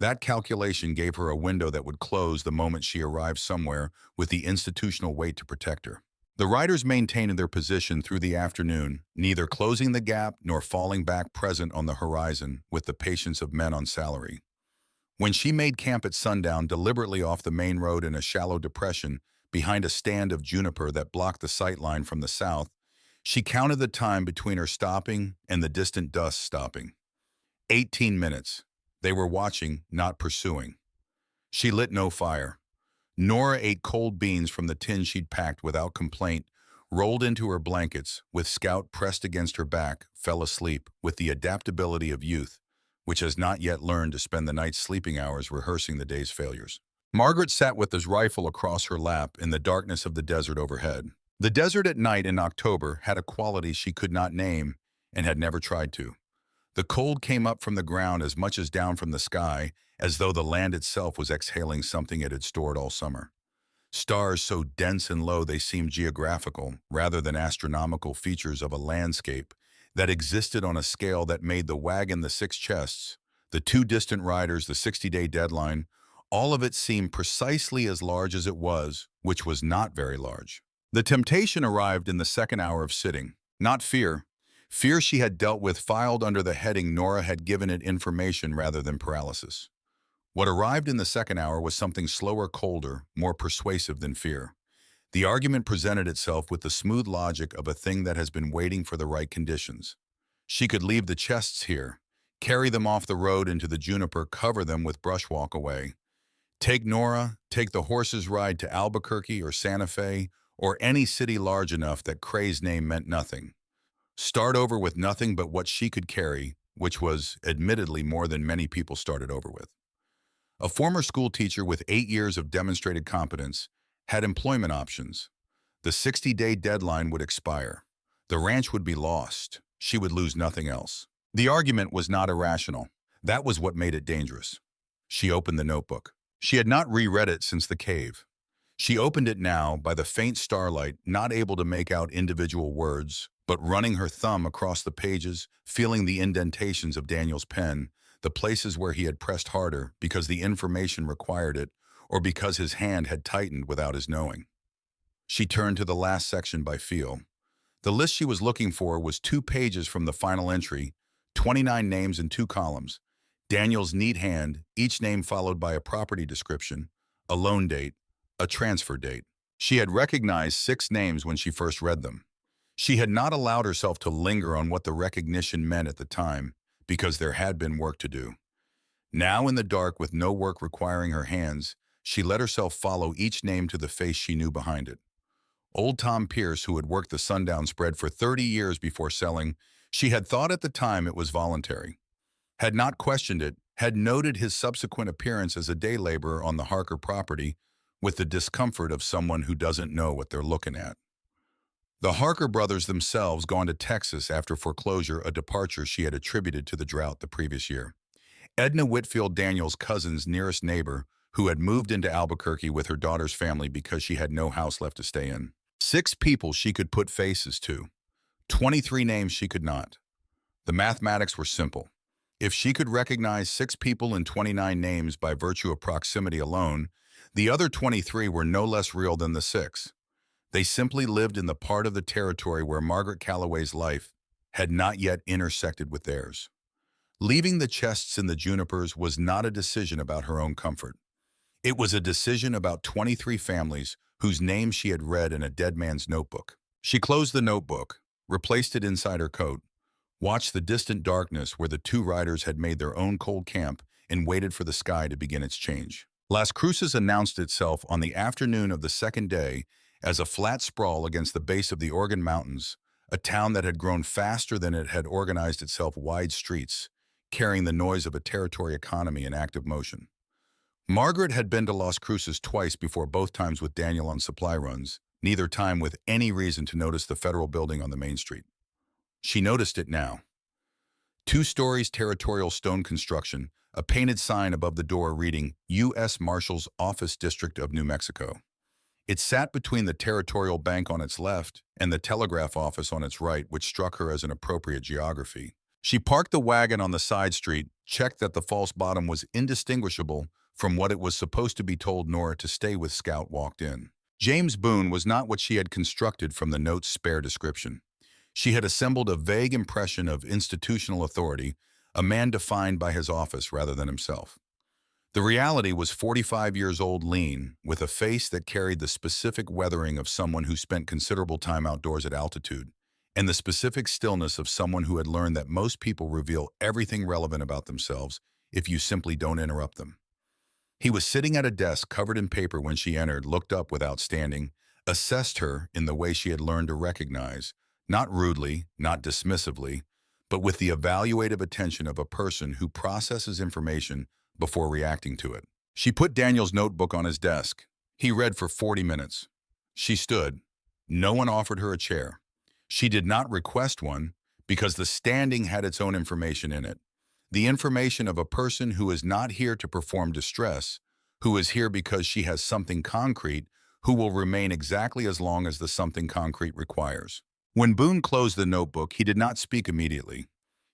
That calculation gave her a window that would close the moment she arrived somewhere with the institutional weight to protect her. The riders maintained their position through the afternoon, neither closing the gap nor falling back, present on the horizon with the patience of men on salary. When she made camp at sundown, deliberately off the main road in a shallow depression behind a stand of juniper that blocked the sight line from the south, she counted the time between her stopping and the distant dust stopping. 18 minutes. They were watching, not pursuing. She lit no fire. Nora ate cold beans from the tin she'd packed without complaint, rolled into her blankets, with Scout pressed against her back, fell asleep with the adaptability of youth, which has not yet learned to spend the night's sleeping hours rehearsing the day's failures. Margaret sat with his rifle across her lap in the darkness of the desert overhead. The desert at night in October had a quality she could not name and had never tried to. The cold came up from the ground as much as down from the sky, as though the land itself was exhaling something it had stored all summer. Stars so dense and low they seemed geographical, rather than astronomical features of a landscape that existed on a scale that made the wagon, the six chests, the two distant riders, the 60-day deadline, all of it seem precisely as large as it was, which was not very large. The temptation arrived in the second hour of sitting, not fear. Fear she had dealt with filed under the heading Nora had given it information rather than paralysis. What arrived in the second hour was something slower, colder, more persuasive than fear. The argument presented itself with the smooth logic of a thing that has been waiting for the right conditions. She could leave the chests here, carry them off the road into the juniper, cover them with brush, walk away. Take Nora, take the horse's ride to Albuquerque or Santa Fe, or any city large enough that Cray's name meant nothing. Start over with nothing but what she could carry, which was, admittedly, more than many people started over with. A former school teacher with 8 years of demonstrated competence had employment options. The 60-day deadline would expire. The ranch would be lost. She would lose nothing else. The argument was not irrational. That was what made it dangerous. She opened the notebook. She had not reread it since the cave. She opened it now by the faint starlight, not able to make out individual words, but running her thumb across the pages, feeling the indentations of Daniel's pen, the places where he had pressed harder because the information required it, or because his hand had tightened without his knowing. She turned to the last section by feel. The list she was looking for was 2 pages from the final entry, 29 names in 2 columns. Daniel's neat hand, each name followed by a property description, a loan date, a transfer date. She had recognized 6 names when she first read them. She had not allowed herself to linger on what the recognition meant at the time, because there had been work to do. Now in the dark, with no work requiring her hands, she let herself follow each name to the face she knew behind it. Old Tom Pierce, who had worked the sundown spread for 30 years before selling, she had thought at the time it was voluntary. Had not questioned it, had noted his subsequent appearance as a day laborer on the Harker property with the discomfort of someone who doesn't know what they're looking at. The Harker brothers themselves gone to Texas after foreclosure, a departure she had attributed to the drought the previous year. Edna Whitfield, Daniel's cousin's nearest neighbor, who had moved into Albuquerque with her daughter's family because she had no house left to stay in. 6 people she could put faces to. 23 names she could not. The mathematics were simple. If she could recognize 6 people and 29 names by virtue of proximity alone, the other 23 were no less real than the 6. They simply lived in the part of the territory where Margaret Calloway's life had not yet intersected with theirs. Leaving the chests in the junipers was not a decision about her own comfort. It was a decision about 23 families whose names she had read in a dead man's notebook. She closed the notebook, replaced it inside her coat, watched the distant darkness where the 2 riders had made their own cold camp, and waited for the sky to begin its change. Las Cruces announced itself on the afternoon of the second day as a flat sprawl against the base of the Oregon Mountains, a town that had grown faster than it had organized itself, wide streets, carrying the noise of a territory economy in active motion. Margaret had been to Las Cruces twice before, both times with Daniel on supply runs, neither time with any reason to notice the federal building on the main street. She noticed it now. 2 stories, territorial stone construction, a painted sign above the door reading U.S. Marshal's Office, District of New Mexico. It sat between the Territorial Bank on its left and the telegraph office on its right, which struck her as an appropriate geography. She parked the wagon on the side street, checked that the false bottom was indistinguishable from what it was supposed to be, told Nora to stay with Scout, walked in. James Boone was not what she had constructed from the note's spare description. She had assembled a vague impression of institutional authority, a man defined by his office rather than himself. The reality was 45 years old, lean, with a face that carried the specific weathering of someone who spent considerable time outdoors at altitude, and the specific stillness of someone who had learned that most people reveal everything relevant about themselves if you simply don't interrupt them. He was sitting at a desk covered in paper when she entered, looked up without standing, assessed her in the way she had learned to recognize, not rudely, not dismissively, but with the evaluative attention of a person who processes information before reacting to it. She put Daniel's notebook on his desk. He read for 40 minutes. She stood. No one offered her a chair. She did not request one because the standing had its own information in it. The information of a person who is not here to perform distress, who is here because she has something concrete, who will remain exactly as long as the something concrete requires. When Boone closed the notebook, he did not speak immediately.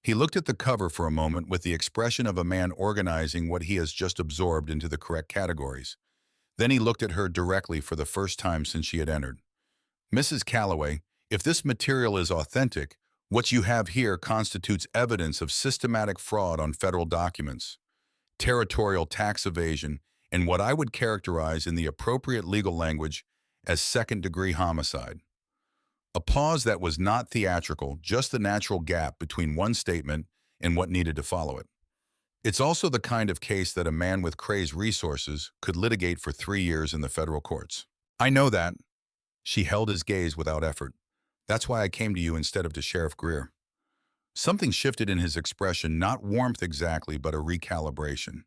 He looked at the cover for a moment with the expression of a man organizing what he has just absorbed into the correct categories. Then he looked at her directly for the first time since she had entered. "Mrs. Calloway, if this material is authentic, what you have here constitutes evidence of systematic fraud on federal documents, territorial tax evasion, and what I would characterize in the appropriate legal language as second-degree homicide." A pause that was not theatrical, just the natural gap between one statement and what needed to follow it. It's also the kind of case that a man with crazed resources could litigate for 3 years in the federal courts. "I know that." She held his gaze without effort. "That's why I came to you instead of to Sheriff Greer." Something shifted in his expression, not warmth exactly, but a recalibration.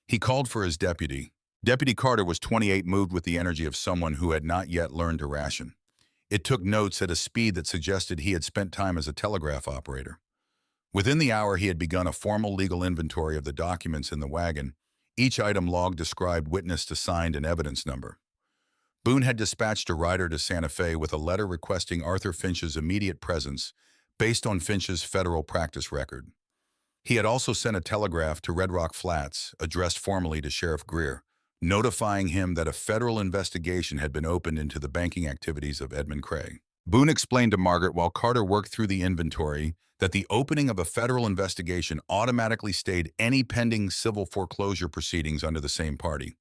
He called for his deputy. Deputy Carter was 28, moved with the energy of someone who had not yet learned to ration. It took notes at a speed that suggested he had spent time as a telegraph operator. Within the hour, he had begun a formal legal inventory of the documents in the wagon. Each item log described witness to signed and evidence number. Boone had dispatched a rider to Santa Fe with a letter requesting Arthur Finch's immediate presence based on Finch's federal practice record. He had also sent a telegraph to Red Rock Flats, addressed formally to Sheriff Greer, notifying him that a federal investigation had been opened into the banking activities of Edmund Cray. Boone explained to Margaret while Carter worked through the inventory that the opening of a federal investigation automatically stayed any pending civil foreclosure proceedings under the same party.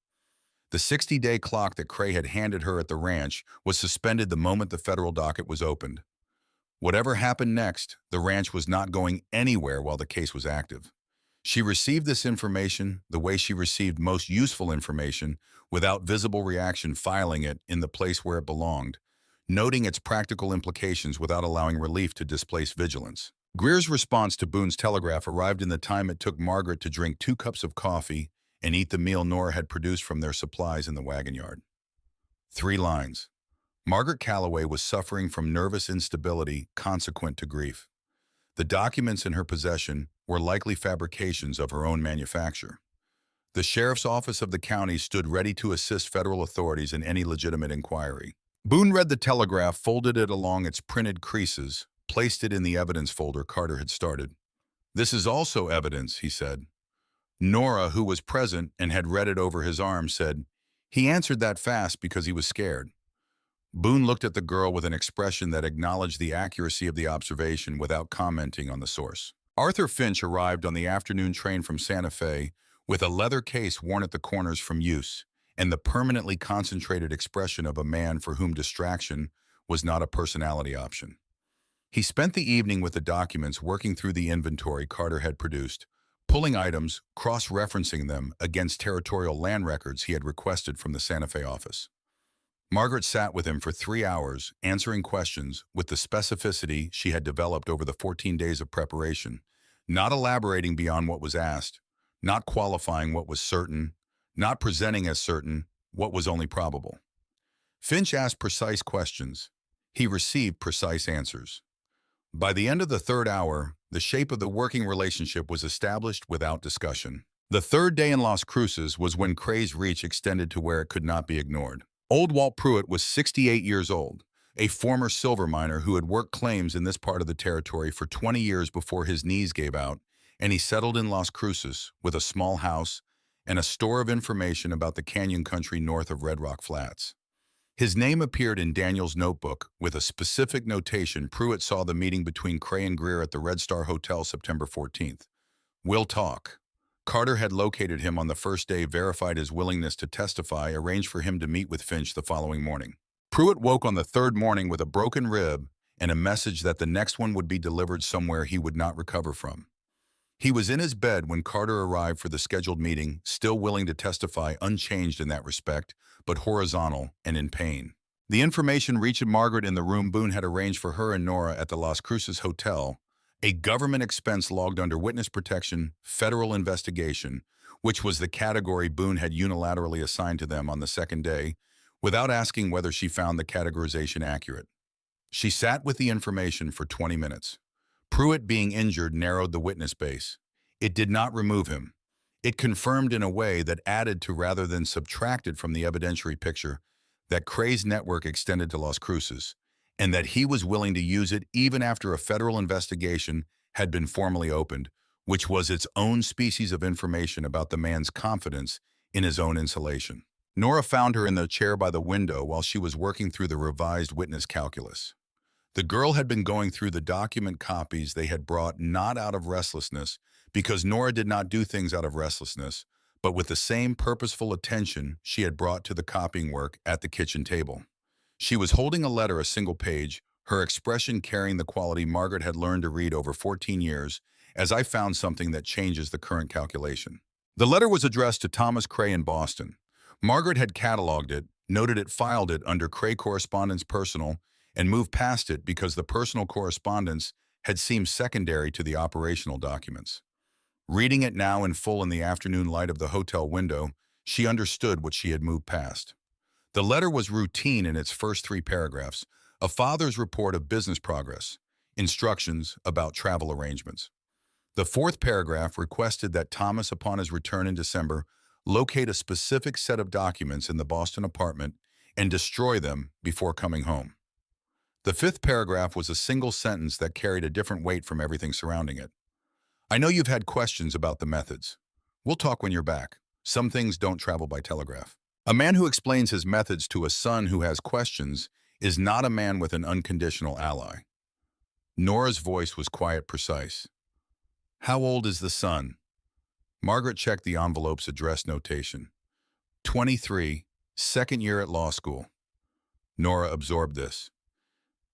The 60-day clock that Cray had handed her at the ranch was suspended the moment the federal docket was opened. Whatever happened next, the ranch was not going anywhere while the case was active. She received this information the way she received most useful information, without visible reaction, filing it in the place where it belonged, noting its practical implications without allowing relief to displace vigilance. Greer's response to Boone's telegraph arrived in the time it took Margaret to drink 2 cups of coffee and eat the meal Nora had produced from their supplies in the wagon yard. 3 lines. Margaret Calloway was suffering from nervous instability consequent to grief. The documents in her possession were likely fabrications of her own manufacture. The sheriff's office of the county stood ready to assist federal authorities in any legitimate inquiry. Boone read the telegraph, folded it along its printed creases, placed it in the evidence folder Carter had started. "This is also evidence," he said. Nora, who was present and had read it over his arm, said, "He answered that fast because he was scared." Boone looked at the girl with an expression that acknowledged the accuracy of the observation without commenting on the source. Arthur Finch arrived on the afternoon train from Santa Fe with a leather case worn at the corners from use and the permanently concentrated expression of a man for whom distraction was not a personality option. He spent the evening with the documents, working through the inventory Carter had produced, pulling items, cross-referencing them against territorial land records he had requested from the Santa Fe office. Margaret sat with him for 3 hours, answering questions with the specificity she had developed over the 14 days of preparation, not elaborating beyond what was asked, not qualifying what was certain, not presenting as certain what was only probable. Finch asked precise questions. He received precise answers. By the end of the 3rd hour, the shape of the working relationship was established without discussion. The 3rd day in Las Cruces was when Cray's reach extended to where it could not be ignored. Old Walt Pruitt was 68 years old, a former silver miner who had worked claims in this part of the territory for 20 years before his knees gave out, and he settled in Las Cruces with a small house and a store of information about the canyon country north of Red Rock Flats. His name appeared in Daniel's notebook with a specific notation. Pruitt saw the meeting between Cray and Greer at the Red Star Hotel September 14th. We'll talk. Carter had located him on the first day, verified his willingness to testify, arranged for him to meet with Finch the following morning. Pruitt woke on the third morning with a broken rib and a message that the next one would be delivered somewhere he would not recover from. He was in his bed when Carter arrived for the scheduled meeting, still willing to testify, unchanged in that respect, but horizontal and in pain. The information reached Margaret in the room Boone had arranged for her and Nora at the Las Cruces Hotel, a government expense logged under witness protection, federal investigation, which was the category Boone had unilaterally assigned to them on the second day, without asking whether she found the categorization accurate. She sat with the information for 20 minutes. Pruitt being injured narrowed the witness base. It did not remove him. It confirmed in a way that added to rather than subtracted from the evidentiary picture that Cray's network extended to Las Cruces, and that he was willing to use it even after a federal investigation had been formally opened, which was its own species of information about the man's confidence in his own insulation. Nora found her in the chair by the window while she was working through the revised witness calculus. The girl had been going through the document copies they had brought not out of restlessness, because Nora did not do things out of restlessness, but with the same purposeful attention she had brought to the copying work at the kitchen table. She was holding a letter, a single page, her expression carrying the quality Margaret had learned to read over 14 years, as I found something that changes the current calculation. The letter was addressed to Thomas Cray in Boston. Margaret had cataloged it, noted it, filed it under Cray Correspondence Personal, and moved past it because the personal correspondence had seemed secondary to the operational documents. Reading it now in full in the afternoon light of the hotel window, she understood what she had moved past. The letter was routine in its first 3 paragraphs, a father's report of business progress, instructions about travel arrangements. The 4th paragraph requested that Thomas, upon his return in December, locate a specific set of documents in the Boston apartment and destroy them before coming home. The 5th paragraph was a single sentence that carried a different weight from everything surrounding it. I know you've had questions about the methods. We'll talk when you're back. Some things don't travel by telegraph. A man who explains his methods to a son who has questions is not a man with an unconditional ally. Nora's voice was quiet, precise. How old is the son? Margaret checked the envelope's address notation. 23, second year at law school. Nora absorbed this.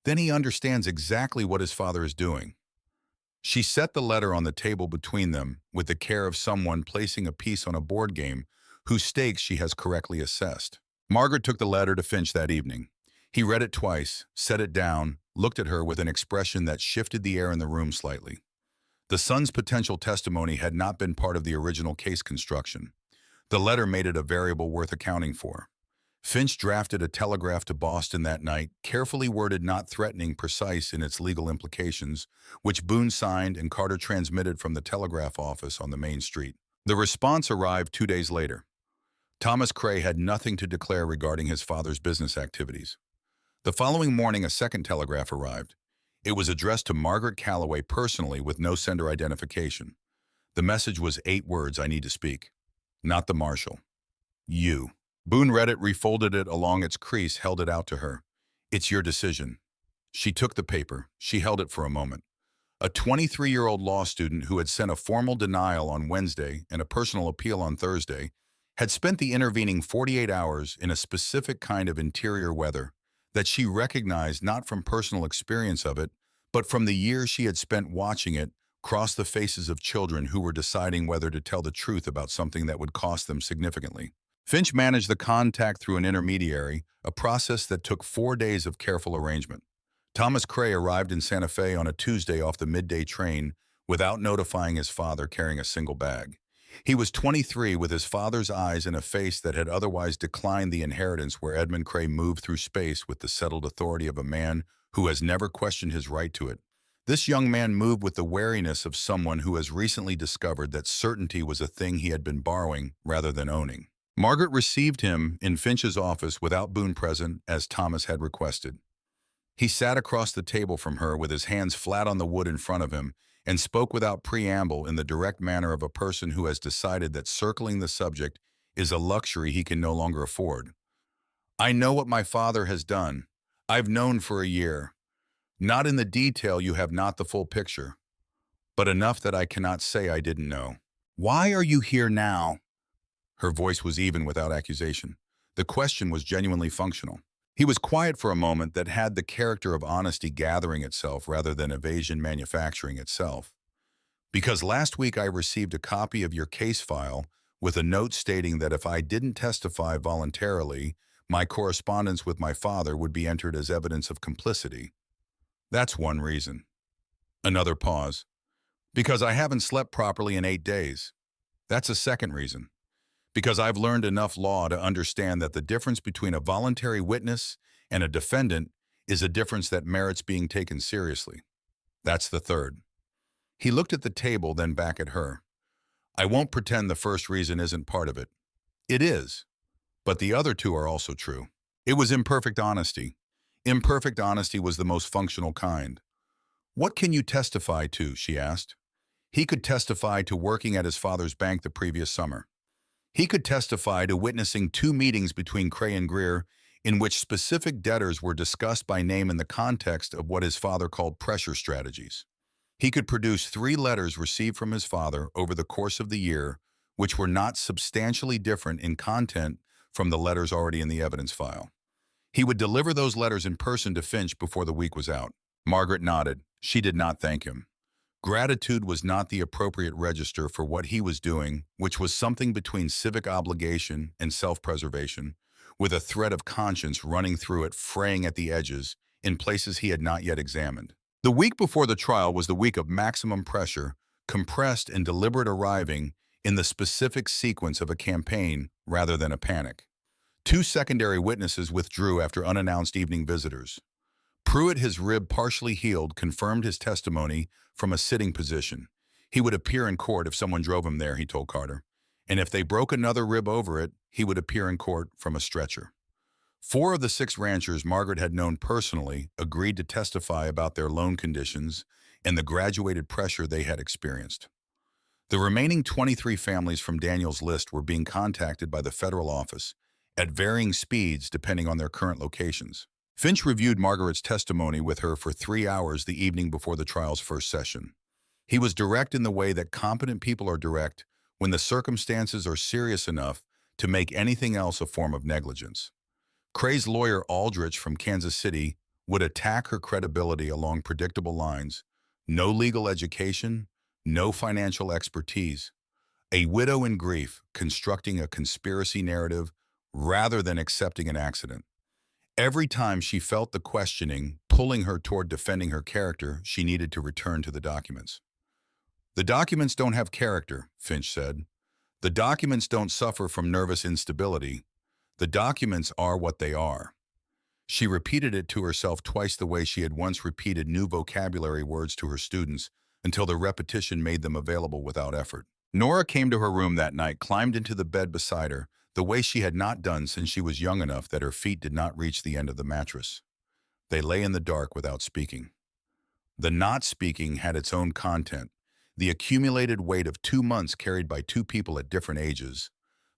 Then he understands exactly what his father is doing. She set the letter on the table between them with the care of someone placing a piece on a board game whose stakes she has correctly assessed. Margaret took the letter to Finch that evening. He read it twice, set it down, looked at her with an expression that shifted the air in the room slightly. The son's potential testimony had not been part of the original case construction. The letter made it a variable worth accounting for. Finch drafted a telegraph to Boston that night, carefully worded, not threatening, precise in its legal implications, which Boone signed and Carter transmitted from the telegraph office on the main street. The response arrived 2 days later. Thomas Cray had nothing to declare regarding his father's business activities. The following morning, a second telegraph arrived. It was addressed to Margaret Calloway personally with no sender identification. The message was 8 words: I need to speak. Not the marshal. You. Boone read it, refolded it along its crease, held it out to her. It's your decision. She took the paper. She held it for a moment. A 23-year-old law student who had sent a formal denial on Wednesday and a personal appeal on Thursday had spent the intervening 48 hours in a specific kind of interior weather that she recognized not from personal experience of it, but from the years she had spent watching it cross the faces of children who were deciding whether to tell the truth about something that would cost them significantly. Finch managed the contact through an intermediary, a process that took 4 days of careful arrangement. Thomas Cray arrived in Santa Fe on a Tuesday off the midday train without notifying his father, carrying a single bag. He was 23, with his father's eyes in a face that had otherwise declined the inheritance, where Edmund Cray moved through space with the settled authority of a man who has never questioned his right to it. This young man moved with the wariness of someone who has recently discovered that certainty was a thing he had been borrowing rather than owning. Margaret received him in Finch's office without Boone present, as Thomas had requested. He sat across the table from her with his hands flat on the wood in front of him and spoke without preamble in the direct manner of a person who has decided that circling the subject is a luxury he can no longer afford. I know what my father has done. I've known for a year. Not in the detail, you have not the full picture, but enough that I cannot say I didn't know. Why are you here now? Her voice was even without accusation. The question was genuinely functional. He was quiet for a moment that had the character of honesty gathering itself rather than evasion manufacturing itself. Because last week I received a copy of your case file with a note stating that if I didn't testify voluntarily, my correspondence with my father would be entered as evidence of complicity. That's one reason. Another pause. Because I haven't slept properly in 8 days. That's a second reason. Because I've learned enough law to understand that the difference between a voluntary witness and a defendant is a difference that merits being taken seriously. That's the third. He looked at the table, then back at her. I won't pretend the first reason isn't part of it. It is, but the other two are also true. It was imperfect honesty. Imperfect honesty was the most functional kind. What can you testify to, she asked. He could testify to working at his father's bank the previous summer. He could testify to witnessing 2 meetings between Cray and Greer in which specific debtors were discussed by name in the context of what his father called pressure strategies. He could produce 3 letters received from his father over the course of the year, which were not substantially different in content from the letters already in the evidence file. He would deliver those letters in person to Finch before the week was out. Margaret nodded. She did not thank him. Gratitude was not the appropriate register for what he was doing, which was something between civic obligation and self-preservation, with a thread of conscience running through it, fraying at the edges in places he had not yet examined. The week before the trial was the week of maximum pressure, compressed and deliberate arriving in the specific sequence of a campaign rather than a panic. 2 secondary witnesses withdrew after unannounced evening visitors. Pruitt, his rib partially healed, confirmed his testimony from a sitting position. He would appear in court if someone drove him there, he told Carter. And if they broke another rib over it, he would appear in court from a stretcher. 4 of the 6 ranchers Margaret had known personally agreed to testify about their loan conditions and the graduated pressure they had experienced. The remaining 23 families from Daniel's list were being contacted by the federal office at varying speeds depending on their current locations. Finch reviewed Margaret's testimony with her for 3 hours the evening before the trial's first session. He was direct in the way that competent people are direct when the circumstances are serious enough to make anything else a form of negligence. Cray's lawyer Aldrich from Kansas City would attack her credibility along predictable lines: no legal education, no financial expertise, a widow in grief constructing a conspiracy narrative rather than accepting an accident. Every time she felt the questioning pulling her toward defending her character, she needed to return to the documents. The documents don't have character, Finch said. The documents don't suffer from nervous instability. The documents are what they are. She repeated it to herself twice the way she had once repeated new vocabulary words to her students until the repetition made them available without effort. Nora came to her room that night, climbed into the bed beside her, the way she had not done since she was young enough that her feet did not reach the end of the mattress. They lay in the dark without speaking. The not speaking had its own content, the accumulated weight of 2 months carried by 2 people at different ages,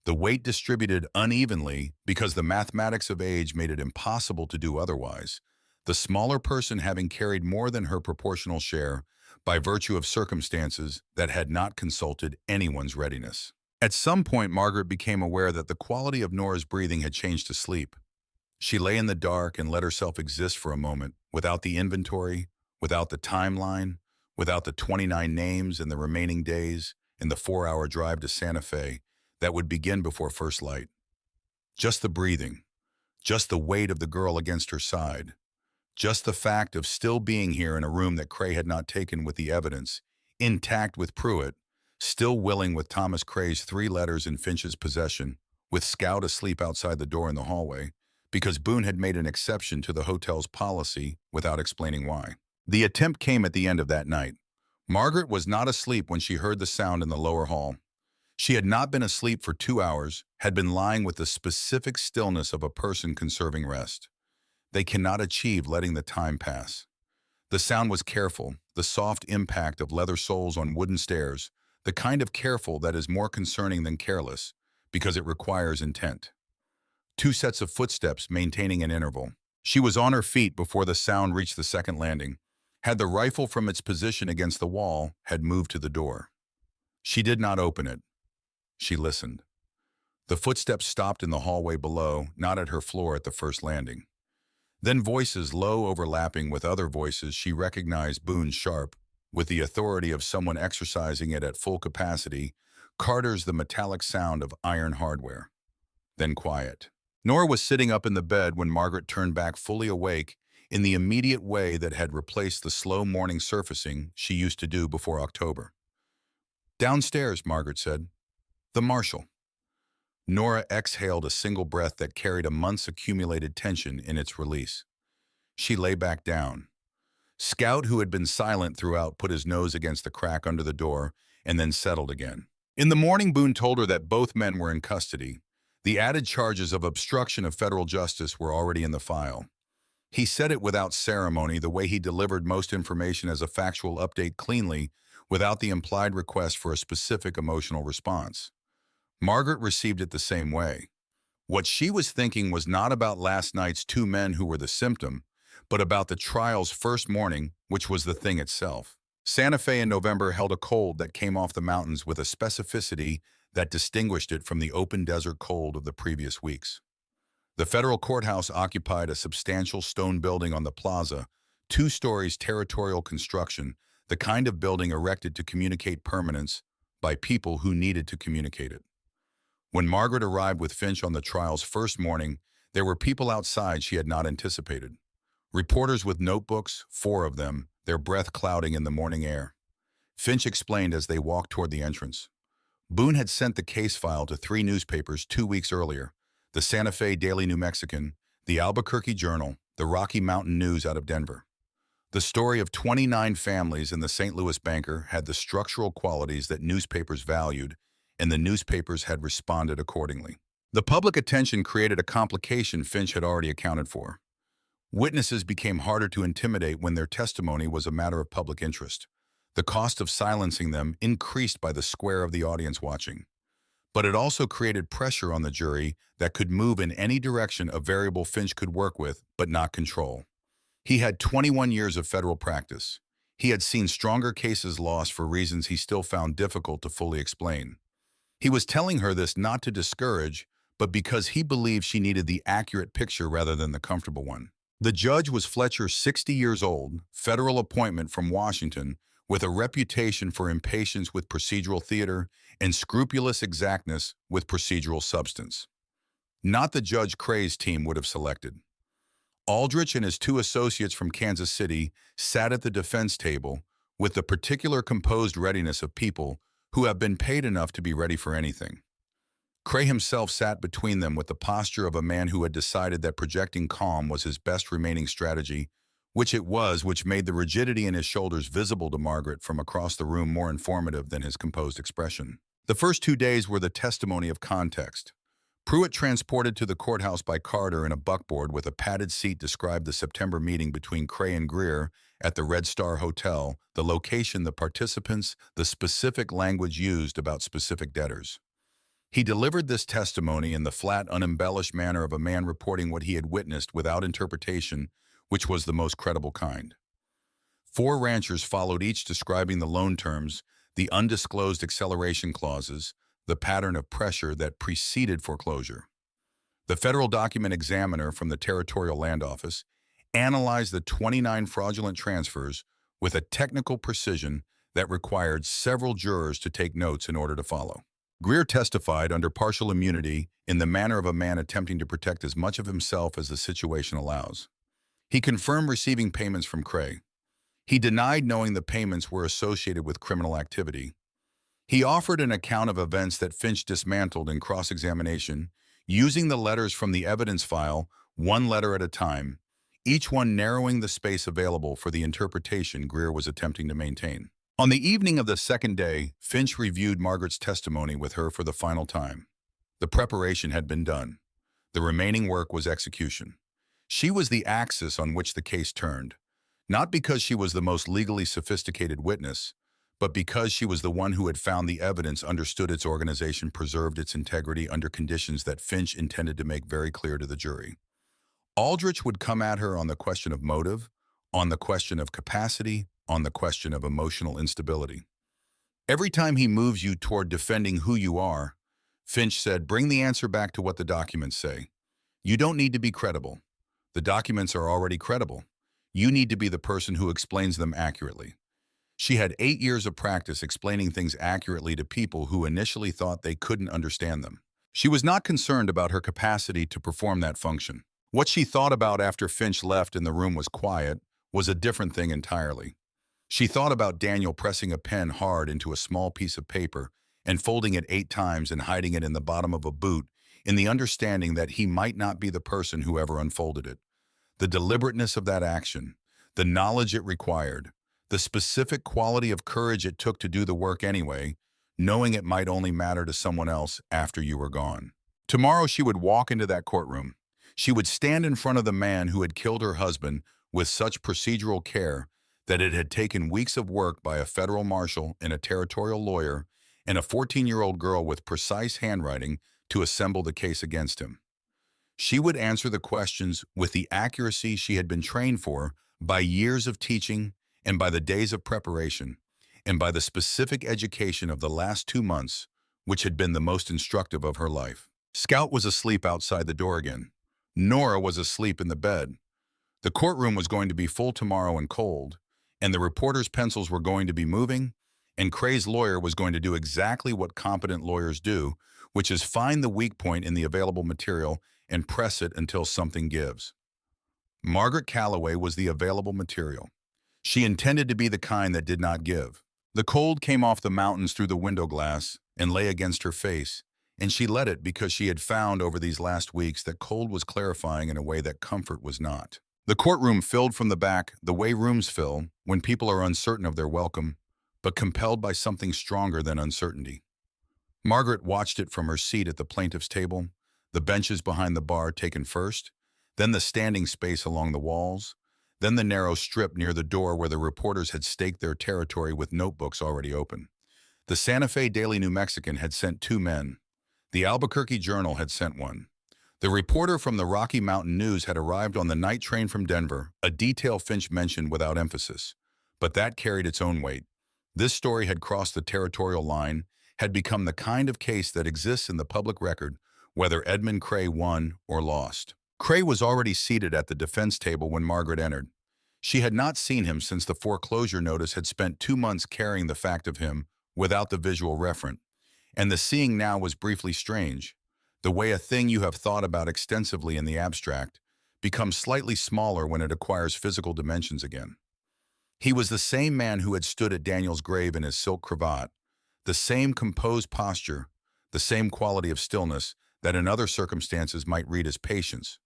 the weight distributed unevenly because the mathematics of age made it impossible to do otherwise, the smaller person having carried more than her proportional share by virtue of circumstances that had not consulted anyone's readiness. At some point, Margaret became aware that the quality of Nora's breathing had changed to sleep. She lay in the dark and let herself exist for a moment, without the inventory, without the timeline, without the 29 names and the remaining days, and the 4-hour drive to Santa Fe that would begin before first light. Just the breathing, just the weight of the girl against her side, just the fact of still being here in a room that Cray had not taken with the evidence, intact with Pruitt, still willing with Thomas Cray's 3 letters in Finch's possession, with Scout asleep outside the door in the hallway, because Boone had made an exception to the hotel's policy without explaining why. The attempt came at the end of that night. Margaret was not asleep when she heard the sound in the lower hall. She had not been asleep for 2 hours, had been lying with the specific stillness of a person conserving rest. they cannot achieve letting the time pass. The sound was careful, the soft impact of leather soles on wooden stairs, the kind of careful that is more concerning than careless, because it requires intent. Two sets of footsteps maintaining an interval. She was on her feet before the sound reached the second landing. Had the rifle from its position against the wall had moved to the door. She did not open it. She listened. The footsteps stopped in the hallway below, not at her floor at the first landing. Then voices low overlapping with other voices she recognized boomed sharp, with the authority of someone exercising it at full capacity, Carter's the metallic sound of iron hardware. Then quiet. Nora was sitting up in the bed when Margaret turned back fully awake in the immediate way that had replaced the slow morning surfacing she used to do before October. "Downstairs," Margaret said. "The marshal." Nora exhaled a single breath that carried a month's accumulated tension in its release. She lay back down. Scout, who had been silent throughout, put his nose against the crack under the door and then settled again. In the morning, Boone told her that both men were in custody. The added charges of obstruction of federal justice were already in the file. He said it without ceremony, the way he delivered most information as a factual update cleanly, without the implied request for a specific emotional response. Margaret received it the same way. What she was thinking was not about last night's two men who were the symptom, but about the trial's first morning, which was the thing itself. Santa Fe in November held a cold that came off the mountains with a specificity that distinguished it from the open desert cold of the previous weeks. The federal courthouse occupied a substantial stone building on the plaza, 2 stories territorial construction, the kind of building erected to communicate permanence by people who needed to communicate it. When Margaret arrived with Finch on the trial's first morning, there were people outside she had not anticipated. Reporters with notebooks, 4 of them, their breath clouding in the morning air. Finch explained as they walked toward the entrance. Boone had sent the case file to 3 newspapers 2 weeks earlier: the Santa Fe Daily New Mexican, the Albuquerque Journal, the Rocky Mountain News out of Denver. The story of 29 families in the St. Louis Banker had the structural qualities that newspapers valued, and the newspapers had responded accordingly. The public attention created a complication Finch had already accounted for. Witnesses became harder to intimidate when their testimony was a matter of public interest. The cost of silencing them increased by the square of the audience watching. But it also created pressure on the jury that could move in any direction a variable Finch could work with, but not control. He had 21 years of federal practice. He had seen stronger cases lost for reasons he still found difficult to fully explain. He was telling her this not to discourage, but because he believed she needed the accurate picture rather than the comfortable one. The judge was Fletcher, 60 years old, federal appointment from Washington, with a reputation for impatience with procedural theater and scrupulous exactness with procedural substance. Not the Judge Cray's team would have selected. Aldrich and his 2 associates from Kansas City sat at the defense table with the particular composed readiness of people who have been paid enough to be ready for anything. Cray himself sat between them with the posture of a man who had decided that projecting calm was his best remaining strategy, which it was, which made the rigidity in his shoulders visible to Margaret from across the room more informative than his composed expression. The first 2 days were the testimony of context. Pruitt, transported to the courthouse by Carter in a buckboard with a padded seat, described the September meeting between Cray and Greer at the Red Star Hotel, the location, the participants, the specific language used about specific debtors. He delivered this testimony in the flat, unembellished manner of a man reporting what he had witnessed without interpretation, which was the most credible kind. 4 ranchers followed, each describing the loan terms, the undisclosed acceleration clauses, the pattern of pressure that preceded foreclosure. The federal document examiner from the Territorial Land Office analyzed the 29 fraudulent transfers with a technical precision that required several jurors to take notes in order to follow. Greer testified under partial immunity in the manner of a man attempting to protect as much of himself as the situation allows. He confirmed receiving payments from Cray. He denied knowing the payments were associated with criminal activity. He offered an account of events that Finch dismantled in cross-examination, using the letters from the evidence file, 1 letter at a time, each one narrowing the space available for the interpretation Greer was attempting to maintain. On the evening of the second day, Finch reviewed Margaret's testimony with her for the final time. The preparation had been done. The remaining work was execution. She was the axis on which the case turned, not because she was the most legally sophisticated witness, but because she was the one who had found the evidence, understood its organization, preserved its integrity under conditions that Finch intended to make very clear to the jury. Aldrich would come at her on the question of motive, on the question of capacity, on the question of emotional instability. Every time he moves you toward defending who you are, Finch said, bring the answer back to what the documents say. You don't need to be credible. The documents are already credible. You need to be the person who explains them accurately. She had 8 years of practice explaining things accurately to people who initially thought they couldn't understand them. She was not concerned about her capacity to perform that function. What she thought about after Finch left and the room was quiet was a different thing entirely. She thought about Daniel pressing a pen hard into a small piece of paper and folding it 8 times and hiding it in the bottom of a boot in the understanding that he might not be the person who ever unfolded it. The deliberateness of that action, the knowledge it required, the specific quality of courage it took to do the work anyway, knowing it might only matter to someone else after you were gone. Tomorrow she would walk into that courtroom. She would stand in front of the man who had killed her husband with such procedural care that it had taken weeks of work by a federal marshal and a territorial lawyer and a 14-year-old girl with precise handwriting to assemble the case against him. She would answer the questions with the accuracy she had been trained for by years of teaching and by the days of preparation and by the specific education of the last 2 months, which had been the most instructive of her life. Scout was asleep outside the door again. Nora was asleep in the bed. The courtroom was going to be full tomorrow and cold, and the reporters' pencils were going to be moving, and Cray's lawyer was going to do exactly what competent lawyers do, which is find the weak point in the available material and press it until something gives. Margaret Calloway was the available material. She intended to be the kind that did not give. The cold came off the mountains through the window glass and lay against her face, and she let it because she had found over these last weeks that cold was clarifying in a way that comfort was not. The courtroom filled from the back the way rooms fill when people are uncertain of their welcome, but compelled by something stronger than uncertainty. Margaret watched it from her seat at the plaintiff's table, the benches behind the bar taken first, then the standing space along the walls, then the narrow strip near the door where the reporters had staked their territory with notebooks already open. The Santa Fe Daily New Mexican had sent 2 men. The Albuquerque Journal had sent 1. The reporter from the Rocky Mountain News had arrived on the night train from Denver, a detail Finch mentioned without emphasis. But that carried its own weight. This story had crossed the territorial line, had become the kind of case that exists in the public record, whether Edmund Cray won or lost. Cray was already seated at the defense table when Margaret entered. She had not seen him since the foreclosure notice had spent 2 months carrying the fact of him without the visual referent. And the seeing now was briefly strange. The way a thing you have thought about extensively in the abstract becomes slightly smaller when it acquires physical dimensions again. He was the same man who had stood at Daniel's grave in his silk cravat, the same composed posture, the same quality of stillness that in other circumstances might read as patience,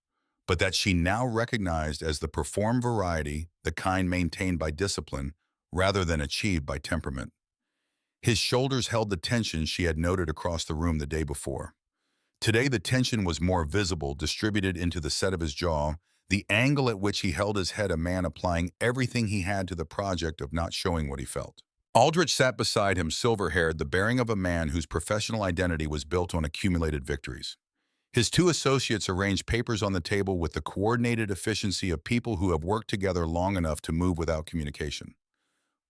but that she now recognized as the performed variety, the kind maintained by discipline rather than achieved by temperament. His shoulders held the tension she had noted across the room the day before. Today the tension was more visible, distributed into the set of his jaw, the angle at which he held his head, a man applying everything he had to the project of not showing what he felt. Aldrich sat beside him, silver-haired, the bearing of a man whose professional identity was built on accumulated victories. His 2 associates arranged papers on the table with the coordinated efficiency of people who have worked together long enough to move without communication.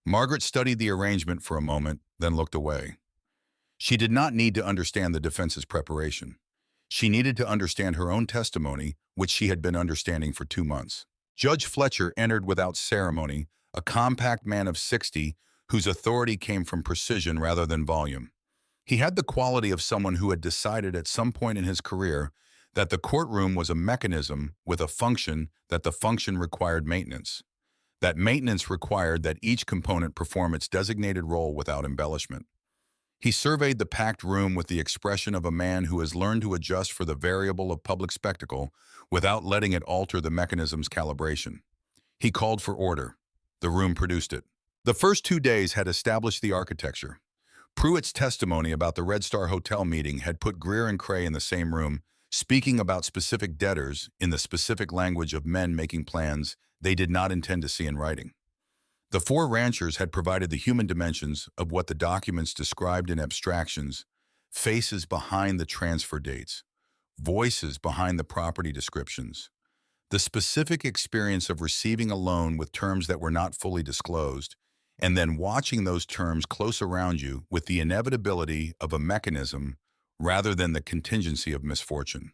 Margaret studied the arrangement for a moment, then looked away. She did not need to understand the defense's preparation. She needed to understand her own testimony, which she had been understanding for 2 months. Judge Fletcher entered without ceremony, a compact man of 60 whose authority came from precision rather than volume. He had the quality of someone who had decided at some point in his career that the courtroom was a mechanism with a function, that the function required maintenance. That maintenance required that each component perform its designated role without embellishment. He surveyed the packed room with the expression of a man who has learned to adjust for the variable of public spectacle without letting it alter the mechanism's calibration. He called for order. The room produced it. The first 2 days had established the architecture. Pruitt's testimony about the Red Star Hotel meeting had put Greer and Cray in the same room, speaking about specific debtors in the specific language of men making plans they did not intend to see in writing. The four ranchers had provided the human dimensions of what the documents described in abstractions: faces behind the transfer dates, voices behind the property descriptions, the specific experience of receiving a loan with terms that were not fully disclosed, and then watching those terms close around you with the inevitability of a mechanism rather than the contingency of misfortune.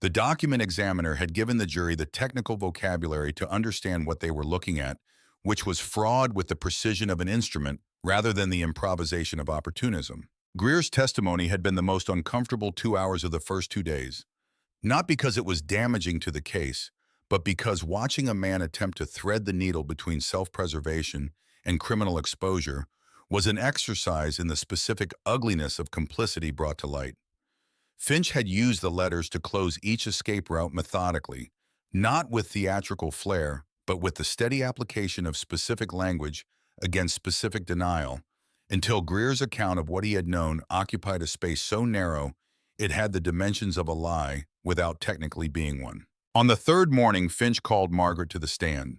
The document examiner had given the jury the technical vocabulary to understand what they were looking at, which was fraud with the precision of an instrument rather than the improvisation of opportunism. Greer's testimony had been the most uncomfortable 2 hours of the first 2 days, not because it was damaging to the case, but because watching a man attempt to thread the needle between self-preservation and criminal exposure was an exercise in the specific ugliness of complicity brought to light. Finch had used the letters to close each escape route methodically, not with theatrical flair, but with the steady application of specific language against specific denial, until Greer's account of what he had known occupied a space so narrow it had the dimensions of a lie without technically being one. On the third morning, Finch called Margaret to the stand.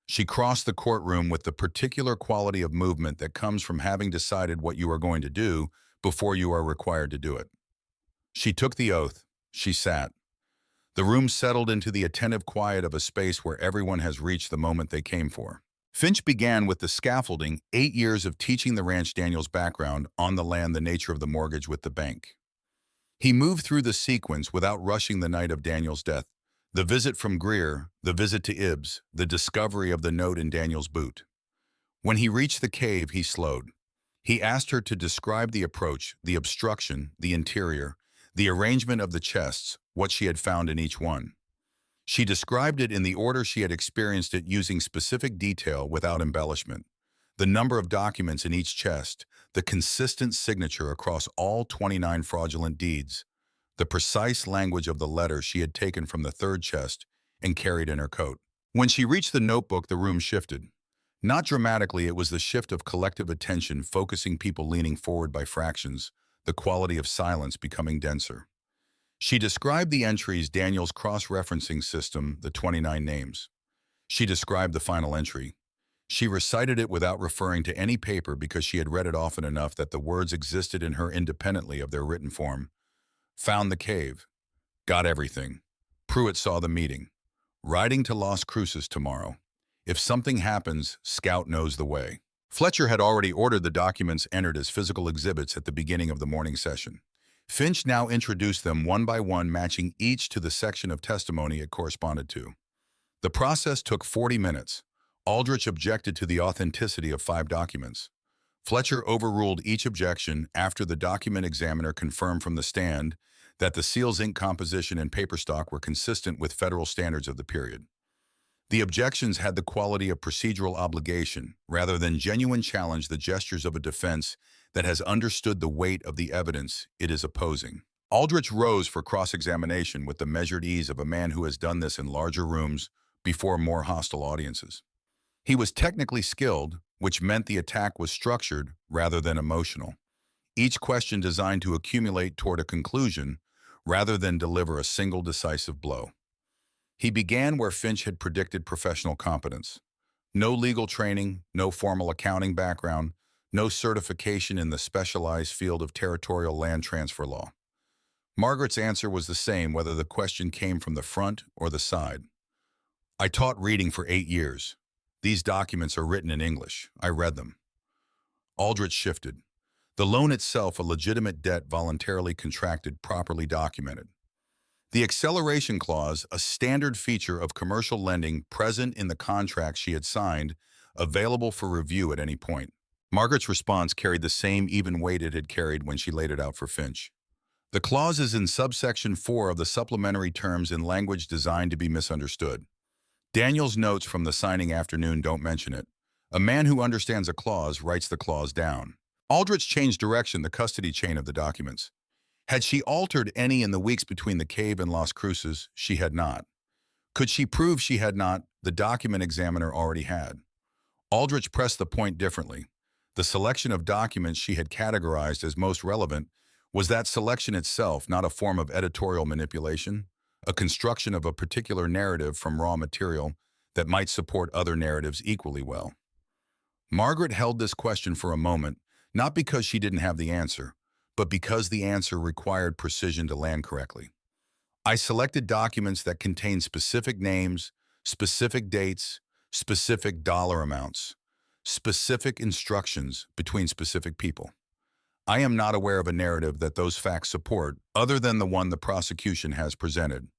She crossed the courtroom with the particular quality of movement that comes from having decided what you are going to do before you are required to do it. She took the oath. She sat. The room settled into the attentive quiet of a space where everyone has reached the moment they came for. Finch began with the scaffolding, 8 years of teaching the ranch Daniel's background on the land, the nature of the mortgage with the bank. He moved through the sequence without rushing the night of Daniel's death. The visit from Greer, the visit to Ibbs, the discovery of the note in Daniel's boot. When he reached the cave, he slowed. He asked her to describe the approach, the obstruction, the interior, the arrangement of the chests, what she had found in each one. She described it in the order she had experienced it, using specific detail without embellishment. The number of documents in each chest, the consistent signature across all 29 fraudulent deeds, the precise language of the letter she had taken from the third chest and carried in her coat. When she reached the notebook, the room shifted. Not dramatically, it was the shift of collective attention, focusing, people leaning forward by fractions, the quality of silence becoming denser. She described the entries, Daniel's cross-referencing system, the 29 names. She described the final entry. She recited it without referring to any paper because she had read it often enough that the words existed in her independently of their written form. Found the cave. Got everything. Pruitt saw the meeting. Riding to Las Cruces tomorrow. If something happens, Scout knows the way. Fletcher had already ordered the documents entered as physical exhibits at the beginning of the morning session. Finch now introduced them one by one, matching each to the section of testimony it corresponded to. The process took 40 minutes. Aldrich objected to the authenticity of 5 documents. Fletcher overruled each objection after the document examiner confirmed from the stand that the seal's ink composition and paper stock were consistent with federal standards of the period. The objections had the quality of procedural obligation rather than genuine challenge, the gestures of a defense that has understood the weight of the evidence it is opposing. Aldrich rose for cross-examination with the measured ease of a man who has done this in larger rooms before more hostile audiences. He was technically skilled, which meant the attack was structured rather than emotional. Each question designed to accumulate toward a conclusion rather than deliver a single decisive blow. He began where Finch had predicted: professional competence. No legal training, no formal accounting background, no certification in the specialized field of territorial land transfer law. Margaret's answer was the same whether the question came from the front or the side. I taught reading for 8 years. These documents are written in English. I read them. Aldrich shifted. The loan itself, a legitimate debt voluntarily contracted, properly documented. The acceleration clause, a standard feature of commercial lending present in the contract she had signed, available for review at any point. Margaret's response carried the same even weight it had carried when she laid it out for Finch. The clause is in subsection 4 of the supplementary terms in language designed to be misunderstood. Daniel's notes from the signing afternoon don't mention it. A man who understands a clause writes the clause down. Aldrich changed direction, the custody chain of the documents. Had she altered any in the weeks between the cave and Las Cruces? She had not. Could she prove she had not? The document examiner already had. Aldrich pressed the point differently. The selection of documents she had categorized as most relevant Was that selection itself not a form of editorial manipulation, a construction of a particular narrative from raw material that might support other narratives equally well? Margaret held this question for a moment, not because she didn't have the answer, but because the answer required precision to land correctly. I selected documents that contain specific names, specific dates, specific dollar amounts, specific instructions between specific people. I am not aware of a narrative that those facts support other than the one the prosecution has presented.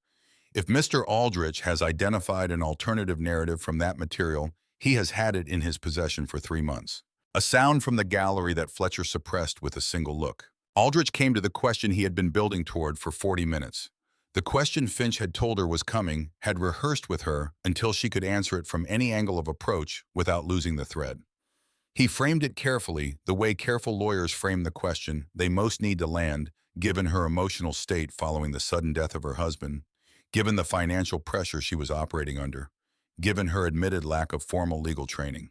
If Mr. Aldrich has identified an alternative narrative from that material, he has had it in his possession for 3 months. A sound from the gallery that Fletcher suppressed with a single look. Aldrich came to the question he had been building toward for 40 minutes. The question Finch had told her was coming, had rehearsed with her until she could answer it from any angle of approach without losing the thread. He framed it carefully, the way careful lawyers frame the question they most need to land, given her emotional state following the sudden death of her husband, given the financial pressure she was operating under, given her admitted lack of formal legal training.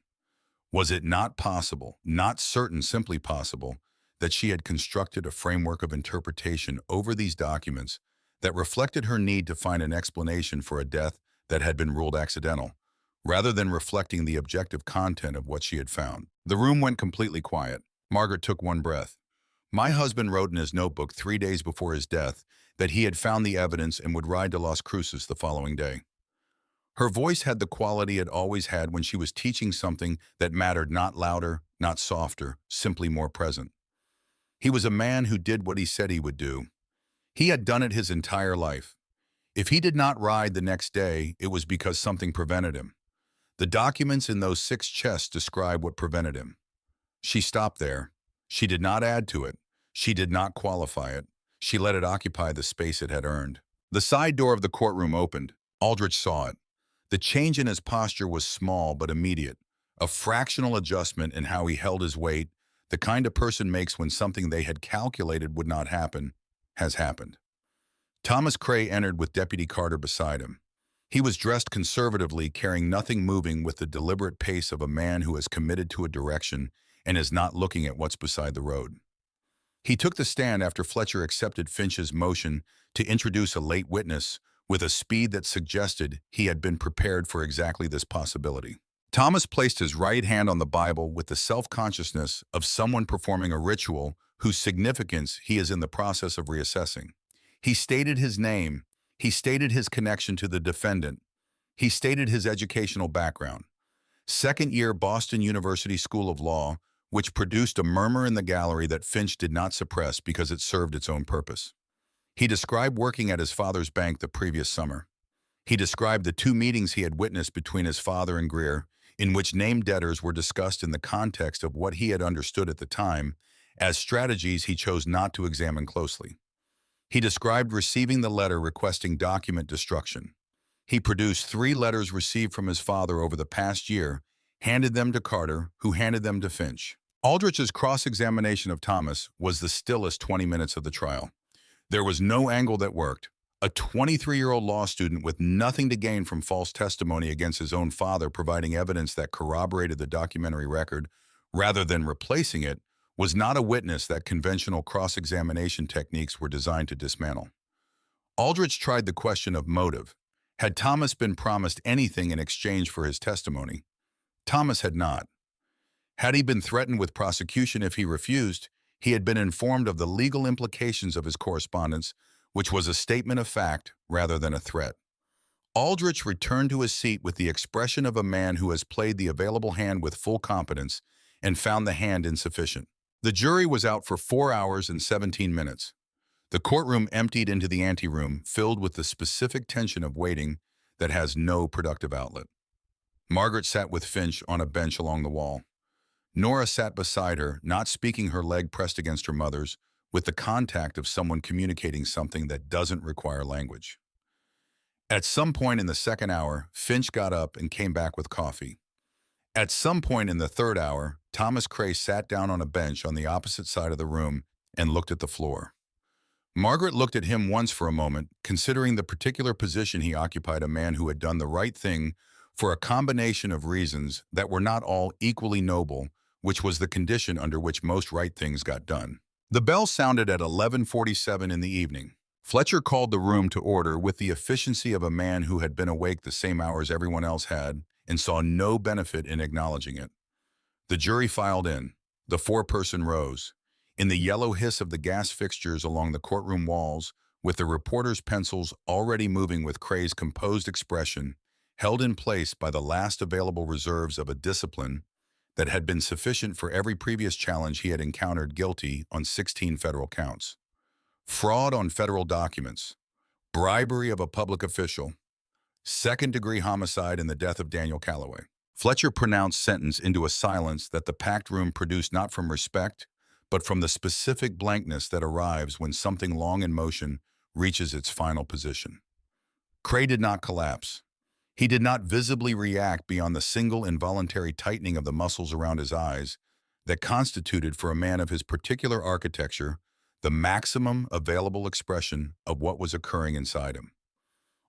Was it not possible, not certain, simply possible, that she had constructed a framework of interpretation over these documents that reflected her need to find an explanation for a death that had been ruled accidental, rather than reflecting the objective content of what she had found? The room went completely quiet. Margaret took one breath. My husband wrote in his notebook 3 days before his death that he had found the evidence and would ride to Las Cruces the following day. Her voice had the quality it always had when she was teaching something that mattered, not louder, not softer, simply more present. He was a man who did what he said he would do. He had done it his entire life. If he did not ride the next day, it was because something prevented him. The documents in those 6 chests describe what prevented him. She stopped there. She did not add to it. She did not qualify it. She let it occupy the space it had earned. The side door of the courtroom opened. Aldrich saw it. The change in his posture was small but immediate, a fractional adjustment in how he held his weight, the kind a person makes when something they had calculated would not happen, has happened. Thomas Cray entered with Deputy Carter beside him. He was dressed conservatively, carrying nothing, moving with the deliberate pace of a man who is committed to a direction and is not looking at what's beside the road. He took the stand after Fletcher accepted Finch's motion to introduce a late witness with a speed that suggested he had been prepared for exactly this possibility. Thomas placed his right hand on the Bible with the self-consciousness of someone performing a ritual whose significance he is in the process of reassessing. He stated his name. He stated his connection to the defendant. He stated his educational background. Second-year Boston University School of Law, which produced a murmur in the gallery that Finch did not suppress because it served its own purpose. He described working at his father's bank the previous summer. He described the 2 meetings he had witnessed between his father and Greer, in which named debtors were discussed in the context of what he had understood at the time as strategies he chose not to examine closely. He described receiving the letter requesting document destruction. He produced 3 letters received from his father over the past year, handed them to Carter, who handed them to Finch. Aldrich's cross-examination of Thomas was the stillest 20 minutes of the trial. There was no angle that worked. A 23-year-old law student with nothing to gain from false testimony against his own father providing evidence that corroborated the documentary record rather than replacing it was not a witness that conventional cross-examination techniques were designed to dismantle. Aldrich tried the question of motive. Had Thomas been promised anything in exchange for his testimony? Thomas had not. Had he been threatened with prosecution if he refused, he had been informed of the legal implications of his correspondence, which was a statement of fact rather than a threat. Aldrich returned to his seat with the expression of a man who has played the available hand with full competence and found the hand insufficient. The jury was out for 4 hours and 17 minutes. The courtroom emptied into the anteroom, filled with the specific tension of waiting that has no productive outlet. Margaret sat with Finch on a bench along the wall. Nora sat beside her, not speaking, her leg pressed against her mother's, with the contact of someone communicating something that doesn't require language. At some point in the second hour, Finch got up and came back with coffee. At some point in the third hour, Thomas Cray sat down on a bench on the opposite side of the room and looked at the floor. Margaret looked at him once for a moment, considering the particular position he occupied, a man who had done the right thing for a combination of reasons that were not all equally noble, which was the condition under which most right things got done. The bell sounded at 11:47 in the evening. Fletcher called the room to order with the efficiency of a man who had been awake the same hours everyone else had and saw no benefit in acknowledging it. The jury filed in. The four-person rows. In the yellow hiss of the gas fixtures along the courtroom walls, with the reporter's pencils already moving with Cray's composed expression, held in place by the last available reserves of a discipline that had been sufficient for every previous challenge he had encountered, guilty on 16 federal counts. Fraud on federal documents, bribery of a public official, second-degree homicide, and the death of Daniel Calloway. Fletcher pronounced sentence into a silence that the packed room produced not from respect, but from the specific blankness that arrives when something long in motion reaches its final position. Cray did not collapse. He did not visibly react beyond the single involuntary tightening of the muscles around his eyes that constituted, for a man of his particular architecture, the maximum available expression of what was occurring inside him.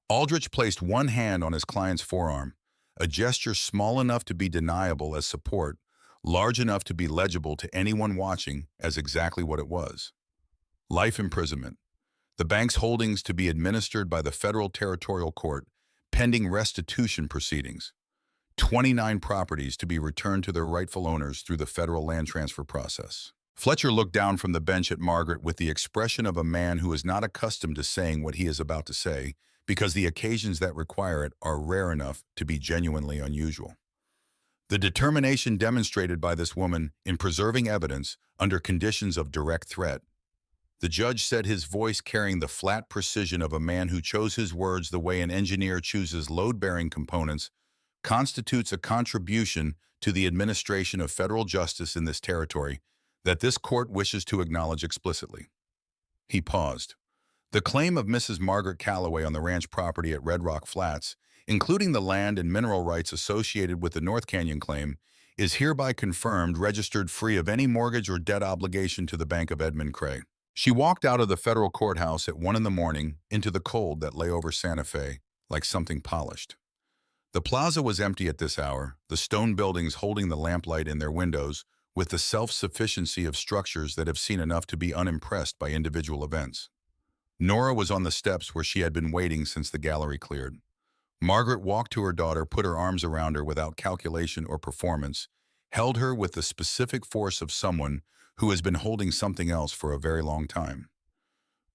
Aldrich placed one hand on his client's forearm, a gesture small enough to be deniable as support, large enough to be legible to anyone watching as exactly what it was. Life imprisonment. The bank's holdings to be administered by the Federal Territorial Court, pending restitution proceedings. 29 properties to be returned to their rightful owners through the federal land transfer process. Fletcher looked down from the bench at Margaret with the expression of a man who is not accustomed to saying what he is about to say, because the occasions that require it are rare enough to be genuinely unusual. The determination demonstrated by this woman in preserving evidence under conditions of direct threat. The judge said, his voice carrying the flat precision of a man who chose his words the way an engineer chooses load-bearing components, constitutes a contribution to the administration of federal justice in this territory that this court wishes to acknowledge explicitly. He paused. The claim of Mrs. Margaret Calloway on the ranch property at Red Rock Flats, including the land and mineral rights associated with the North Canyon claim, is hereby confirmed, registered free of any mortgage or debt obligation to the Bank of Edmund Cray. She walked out of the federal courthouse at 1 in the morning into the cold that lay over Santa Fe like something polished. The plaza was empty at this hour, the stone buildings holding the lamplight in their windows with the self-sufficiency of structures that have seen enough to be unimpressed by individual events. Nora was on the steps where she had been waiting since the gallery cleared. Margaret walked to her daughter, put her arms around her without calculation or performance, held her with the specific force of someone who has been holding something else for a very long time.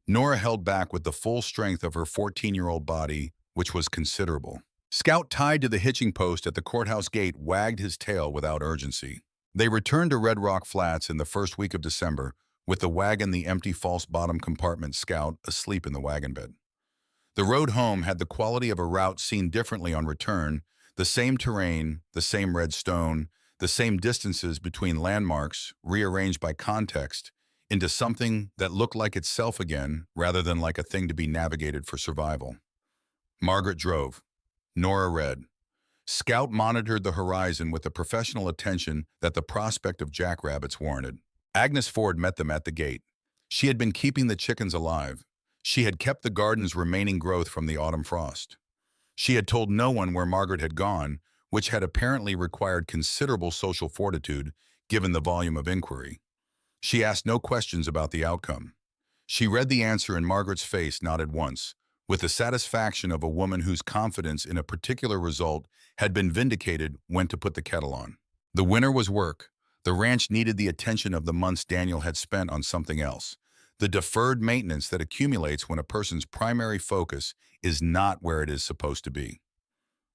Nora held back with the full strength of her 14-year-old body, which was considerable. Scout, tied to the hitching post at the courthouse gate, wagged his tail without urgency. They returned to Red Rock Flats in the first week of December, with the wagon, the empty false bottom compartment, Scout asleep in the wagon bed. The road home had the quality of a route seen differently on return, the same terrain, the same red stone, the same distances between landmarks, rearranged by context into something that looked like itself again, rather than like a thing to be navigated for survival. Margaret drove. Nora read. Scout monitored the horizon with the professional attention that the prospect of jackrabbits warranted. Agnes Ford met them at the gate. She had been keeping the chickens alive. She had kept the garden's remaining growth from the autumn frost. She had told no one where Margaret had gone, which had apparently required considerable social fortitude, given the volume of inquiry. She asked no questions about the outcome. She read the answer in Margaret's face, nodded once, with the satisfaction of a woman whose confidence in a particular result had been vindicated, went to put the kettle on. The winter was work. The ranch needed the attention of the months Daniel had spent on something else. The deferred maintenance that accumulates when a person's primary focus is not where it is supposed to be.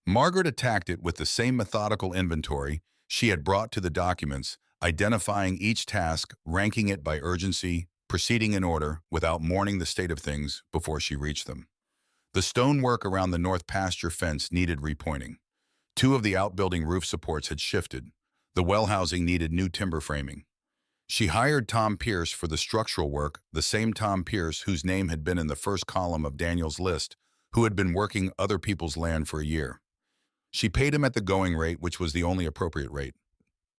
Margaret attacked it with the same methodical inventory she had brought to the documents, identifying each task, ranking it by urgency, proceeding in order, without mourning the state of things before she reached them. The stonework around the north pasture fence needed repointing. 2 of the outbuilding roof supports had shifted. The well housing needed new timber framing. She hired Tom Pierce for the structural work, the same Tom Pierce whose name had been in the first column of Daniel's list, who had been working other people's land for a year. She paid him at the going rate, which was the only appropriate rate.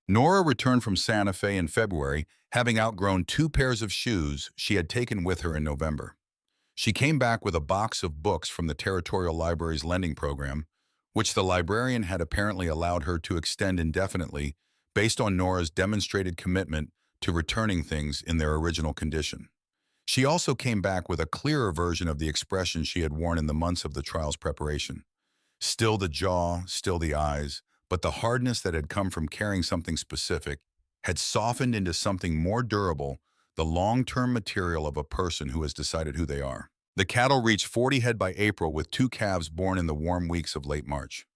Nora returned from Santa Fe in February, having outgrown 2 pairs of shoes she had taken with her in November. She came back with a box of books from the Territorial Library's lending program, which the librarian had apparently allowed her to extend indefinitely based on Nora's demonstrated commitment to returning things in their original condition. She also came back with a clearer version of the expression she had worn in the months of the trial's preparation. Still the jaw, still the eyes, but the hardness that had come from carrying something specific had softened into something more durable, the long-term material of a person who has decided who they are. The cattle reached 40 head by April with 2 calves born in the warm weeks of late March.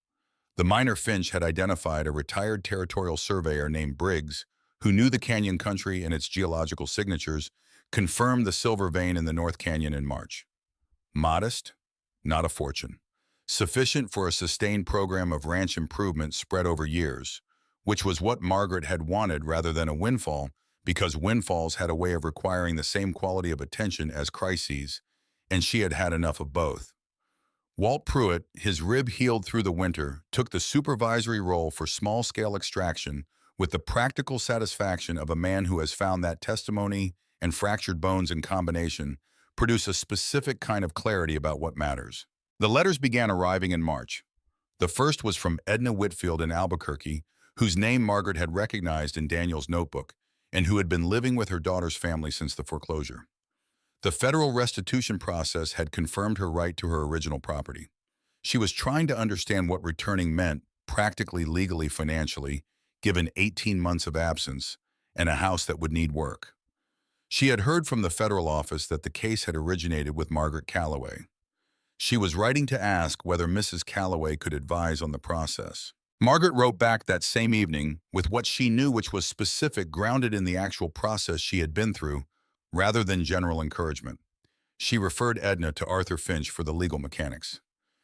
The miner Finch had identified a retired territorial surveyor named Briggs, who knew the canyon country and its geological signatures, confirmed the silver vein in the North Canyon in March. Modest, not a fortune. Sufficient for a sustained program of ranch improvement spread over years, which was what Margaret had wanted rather than a windfall, because windfalls had a way of requiring the same quality of attention as crises, and she had had enough of both. Walt Pruitt, his rib healed through the winter, took the supervisory role for small-scale extraction with the practical satisfaction of a man who has found that testimony and fractured bones in combination produce a specific kind of clarity about what matters. The letters began arriving in March. The first was from Edna Whitfield in Albuquerque, whose name Margaret had recognized in Daniel's notebook, and who had been living with her daughter's family since the foreclosure. The federal restitution process had confirmed her right to her original property. She was trying to understand what returning meant, practically, legally, financially, given 18 months of absence and a house that would need work. She had heard from the federal office that the case had originated with Margaret Calloway. She was writing to ask whether Mrs. Calloway could advise on the process. Margaret wrote back that same evening with what she knew, which was specific, grounded in the actual process she had been through, rather than general encouragement. She referred Edna to Arthur Finch for the legal mechanics.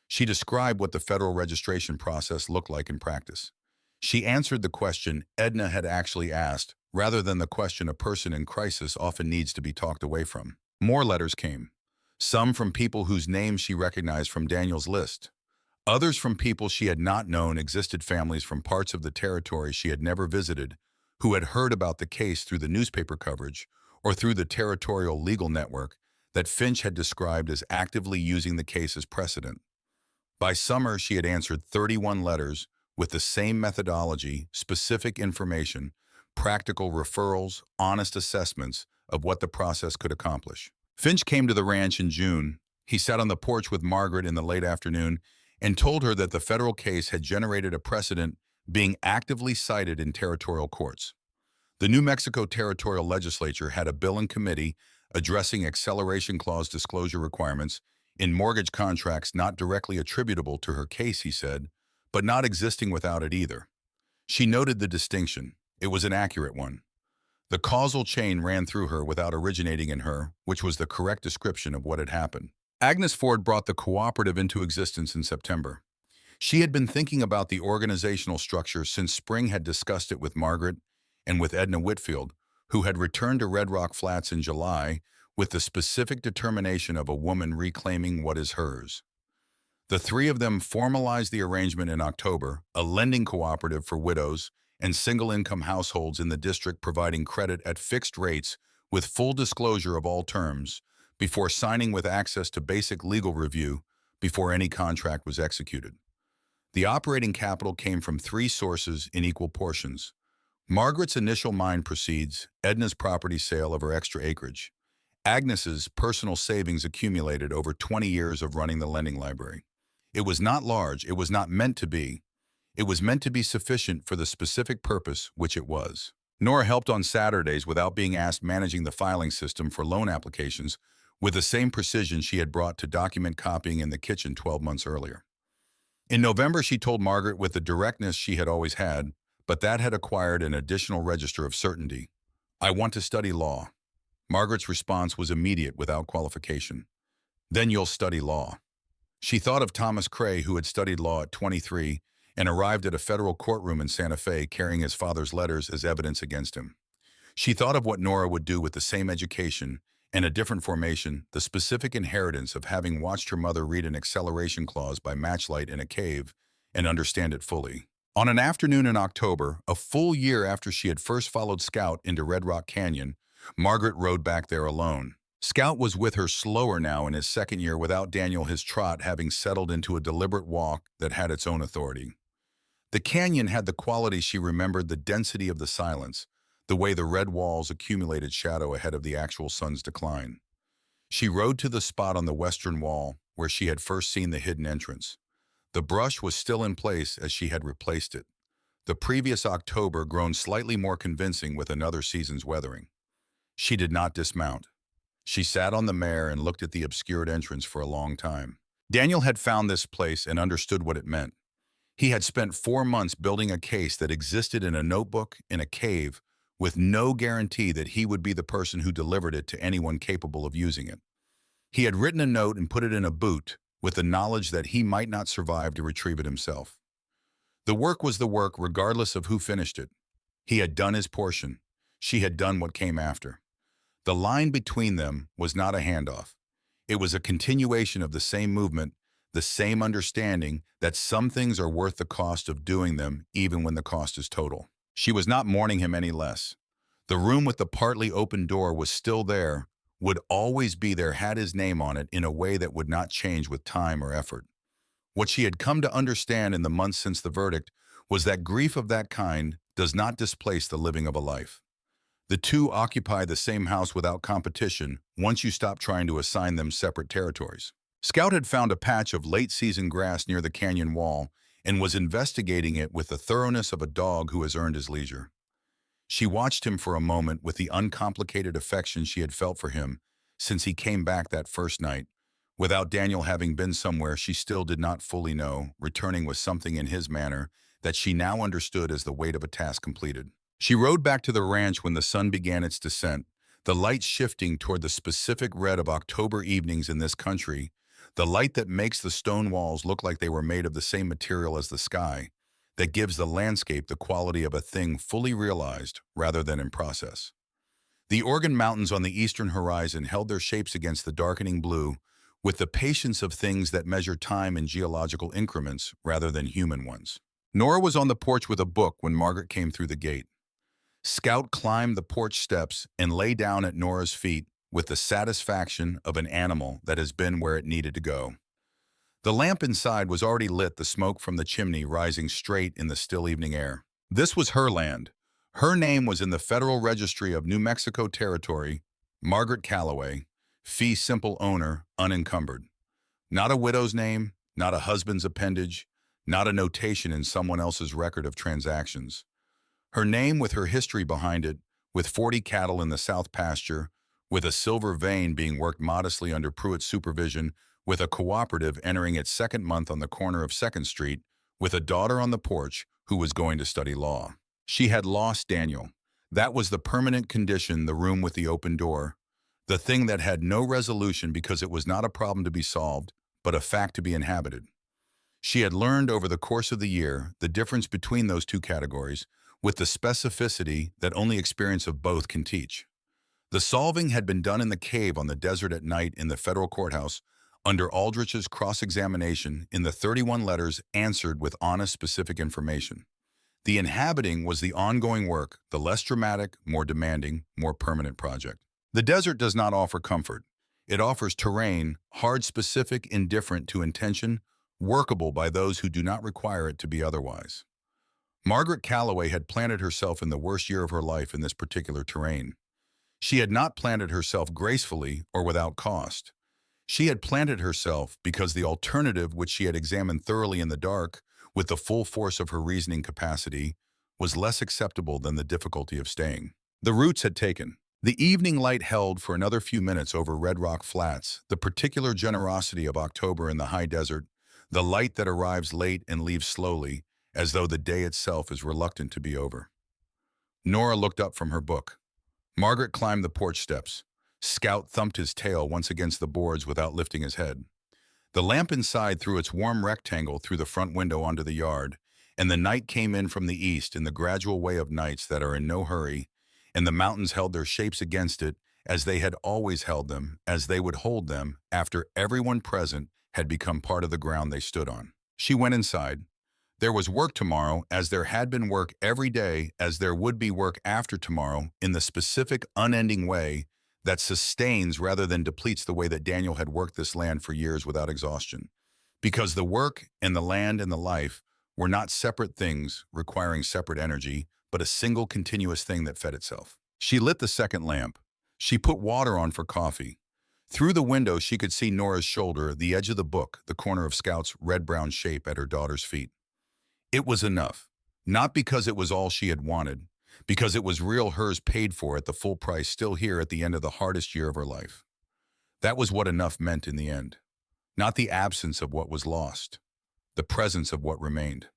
She described what the federal registration process looked like in practice. She answered the question Edna had actually asked, rather than the question a person in crisis often needs to be talked away from. More letters came. Some from people whose names she recognized from Daniel's list. Others from people she had not known, existed families from parts of the territory she had never visited, who had heard about the case through the newspaper coverage or through the territorial legal network that Finch had described as actively using the case as precedent. By summer, she had answered 31 letters with the same methodology, specific information, practical referrals, honest assessments of what the process could accomplish. Finch came to the ranch in June. He sat on the porch with Margaret in the late afternoon and told her that the federal case had generated a precedent being actively cited in territorial courts. The New Mexico Territorial Legislature had a bill in committee addressing acceleration clause disclosure requirements in mortgage contracts not directly attributable to her case, he said, but not existing without it either. She noted the distinction. It was an accurate one. The causal chain ran through her without originating in her, which was the correct description of what had happened. Agnes Ford brought the cooperative into existence in September. She had been thinking about the organizational structure since Spring had discussed it with Margaret and with Edna Whitfield, who had returned to Red Rock Flats in July with the specific determination of a woman reclaiming what is hers. The three of them formalized the arrangement in October, a lending cooperative for widows and single-income households in the district, providing credit at fixed rates with full disclosure of all terms before signing, with access to basic legal review before any contract was executed. The operating capital came from 3 sources in equal portions: Margaret's initial mine proceeds, Edna's property sale of her extra acreage, Agnes's personal savings accumulated over 20 years of running the lending library. It was not large, it was not meant to be. It was meant to be sufficient for the specific purpose which it was. Nora helped on Saturdays without being asked, managing the filing system for loan applications with the same precision she had brought to document copying in the kitchen 12 months earlier. In November, she told Margaret with the directness she had always had, but that had acquired an additional register of certainty. "I want to study law." Margaret's response was immediate, without qualification. "Then you'll study law." She thought of Thomas Cray, who had studied law at 23 and arrived at a federal courtroom in Santa Fe carrying his father's letters as evidence against him. She thought of what Nora would do with the same education and a different formation, the specific inheritance of having watched her mother read an acceleration clause by matchlight in a cave and understand it fully. On an afternoon in October, a full year after she had first followed Scout into Red Rock Canyon, Margaret rode back there alone. Scout was with her slower now in his second year, without Daniel, his trot having settled into a deliberate walk that had its own authority. The canyon had the quality she remembered: the density of the silence, the way the red walls accumulated shadow ahead of the actual sun's decline. She rode to the spot on the western wall where she had first seen the hidden entrance. The brush was still in place as she had replaced it, the previous October grown slightly more convincing with another season's weathering. She did not dismount. She sat on the mare and looked at the obscured entrance for a long time. Daniel had found this place and understood what it meant. He had spent 4 months building a case that existed in a notebook in a cave with no guarantee that he would be the person who delivered it to anyone capable of using it. He had written a note and put it in a boot with the knowledge that he might not survive to retrieve it himself. The work was the work regardless of who finished it. He had done his portion. She had done what came after. The line between them was not a handoff. It was a continuation of the same movement, the same understanding that some things are worth the cost of doing them even when the cost is total. She was not mourning him any less. The room with the partly open door was still there, would always be there had his name on it in a way that would not change with time or effort. What she had come to understand in the months since the verdict was that grief of that kind does not displace the living of a life. The two occupy the same house without competition once you stop trying to assign them separate territories. Scout had found a patch of late-season grass near the canyon wall and was investigating it with the thoroughness of a dog who has earned his leisure. She watched him for a moment with the uncomplicated affection she had felt for him since he came back that first night. Without Daniel having been somewhere she still did not fully know, returning with something in his manner that she now understood as the weight of a task completed. She rode back to the ranch when the sun began its descent, the light shifting toward the specific red of October evenings in this country, the light that makes the stone walls look like they were made of the same material as the sky, that gives the landscape the quality of a thing fully realized rather than in process. The Oregon Mountains on the eastern horizon held their shapes against the darkening blue with the patience of things that measure time in geological increments rather than human ones. Nora was on the porch with a book when Margaret came through the gate. Scout climbed the porch steps and lay down at Nora's feet with the satisfaction of an animal that has been where it needed to go. The lamp inside was already lit, the smoke from the chimney rising straight in the still evening air. This was her land. Her name was in the Federal Registry of New Mexico Territory, Margaret Calloway, fee simple owner, unencumbered. Not a widow's name, not a husband's appendage, not a notation in someone else's record of transactions. Her name with her history behind it, with 40 cattle in the south pasture, with a silver vein being worked modestly under Pruitt's supervision, with a cooperative entering its second month on the corner of 2nd Street, with a daughter on the porch who was going to study law. She had lost Daniel. That was the permanent condition, the room with the open door, the thing that had no resolution because it was not a problem to be solved, but a fact to be inhabited. She had learned over the course of the year the difference between those two categories, with the specificity that only experience of both can teach. The solving had been done in the cave on the desert at night in the federal courthouse under Aldrich's cross-examination in the 31 letters answered with honest, specific information. The inhabiting was the ongoing work, the less dramatic, more demanding, more permanent project. The desert does not offer comfort. It offers terrain, hard, specific, indifferent to intention, workable by those who do not require it to be otherwise. Margaret Calloway had planted herself in the worst year of her life in this particular terrain. She had not planted herself gracefully or without cost. She had planted herself because the alternative, which she had examined thoroughly in the dark, with the full force of her reasoning capacity, was less acceptable than the difficulty of staying. The roots had taken. The evening light held for another few minutes over Red Rock Flats, the particular generosity of October in the high desert, the light that arrives late and leaves slowly, as though the day itself is reluctant to be over. Nora looked up from her book. Margaret climbed the porch steps. Scout thumped his tail once against the boards without lifting his head. The lamp inside threw its warm rectangle through the front window onto the yard, and the night came in from the east in the gradual way of nights that are in no hurry, and the mountains held their shapes against it as they had always held them, as they would hold them after everyone present had become part of the ground they stood on. She went inside. There was work tomorrow, as there had been work every day, as there would be work after tomorrow, in the specific, unending way that sustains rather than depletes the way that Daniel had worked this land for years without exhaustion. Because the work and the land and the life were not separate things requiring separate energy, but a single continuous thing that fed itself. She lit the second lamp. She put water on for coffee. Through the window, she could see Nora's shoulder, the edge of the book, the corner of Scout's red-brown shape at her daughter's feet. It was enough. Not because it was all she had wanted, because it was real hers paid for at the full price still here at the end of the hardest year of her life. That was what enough meant in the end. Not the absence of what was lost, the presence of what remained.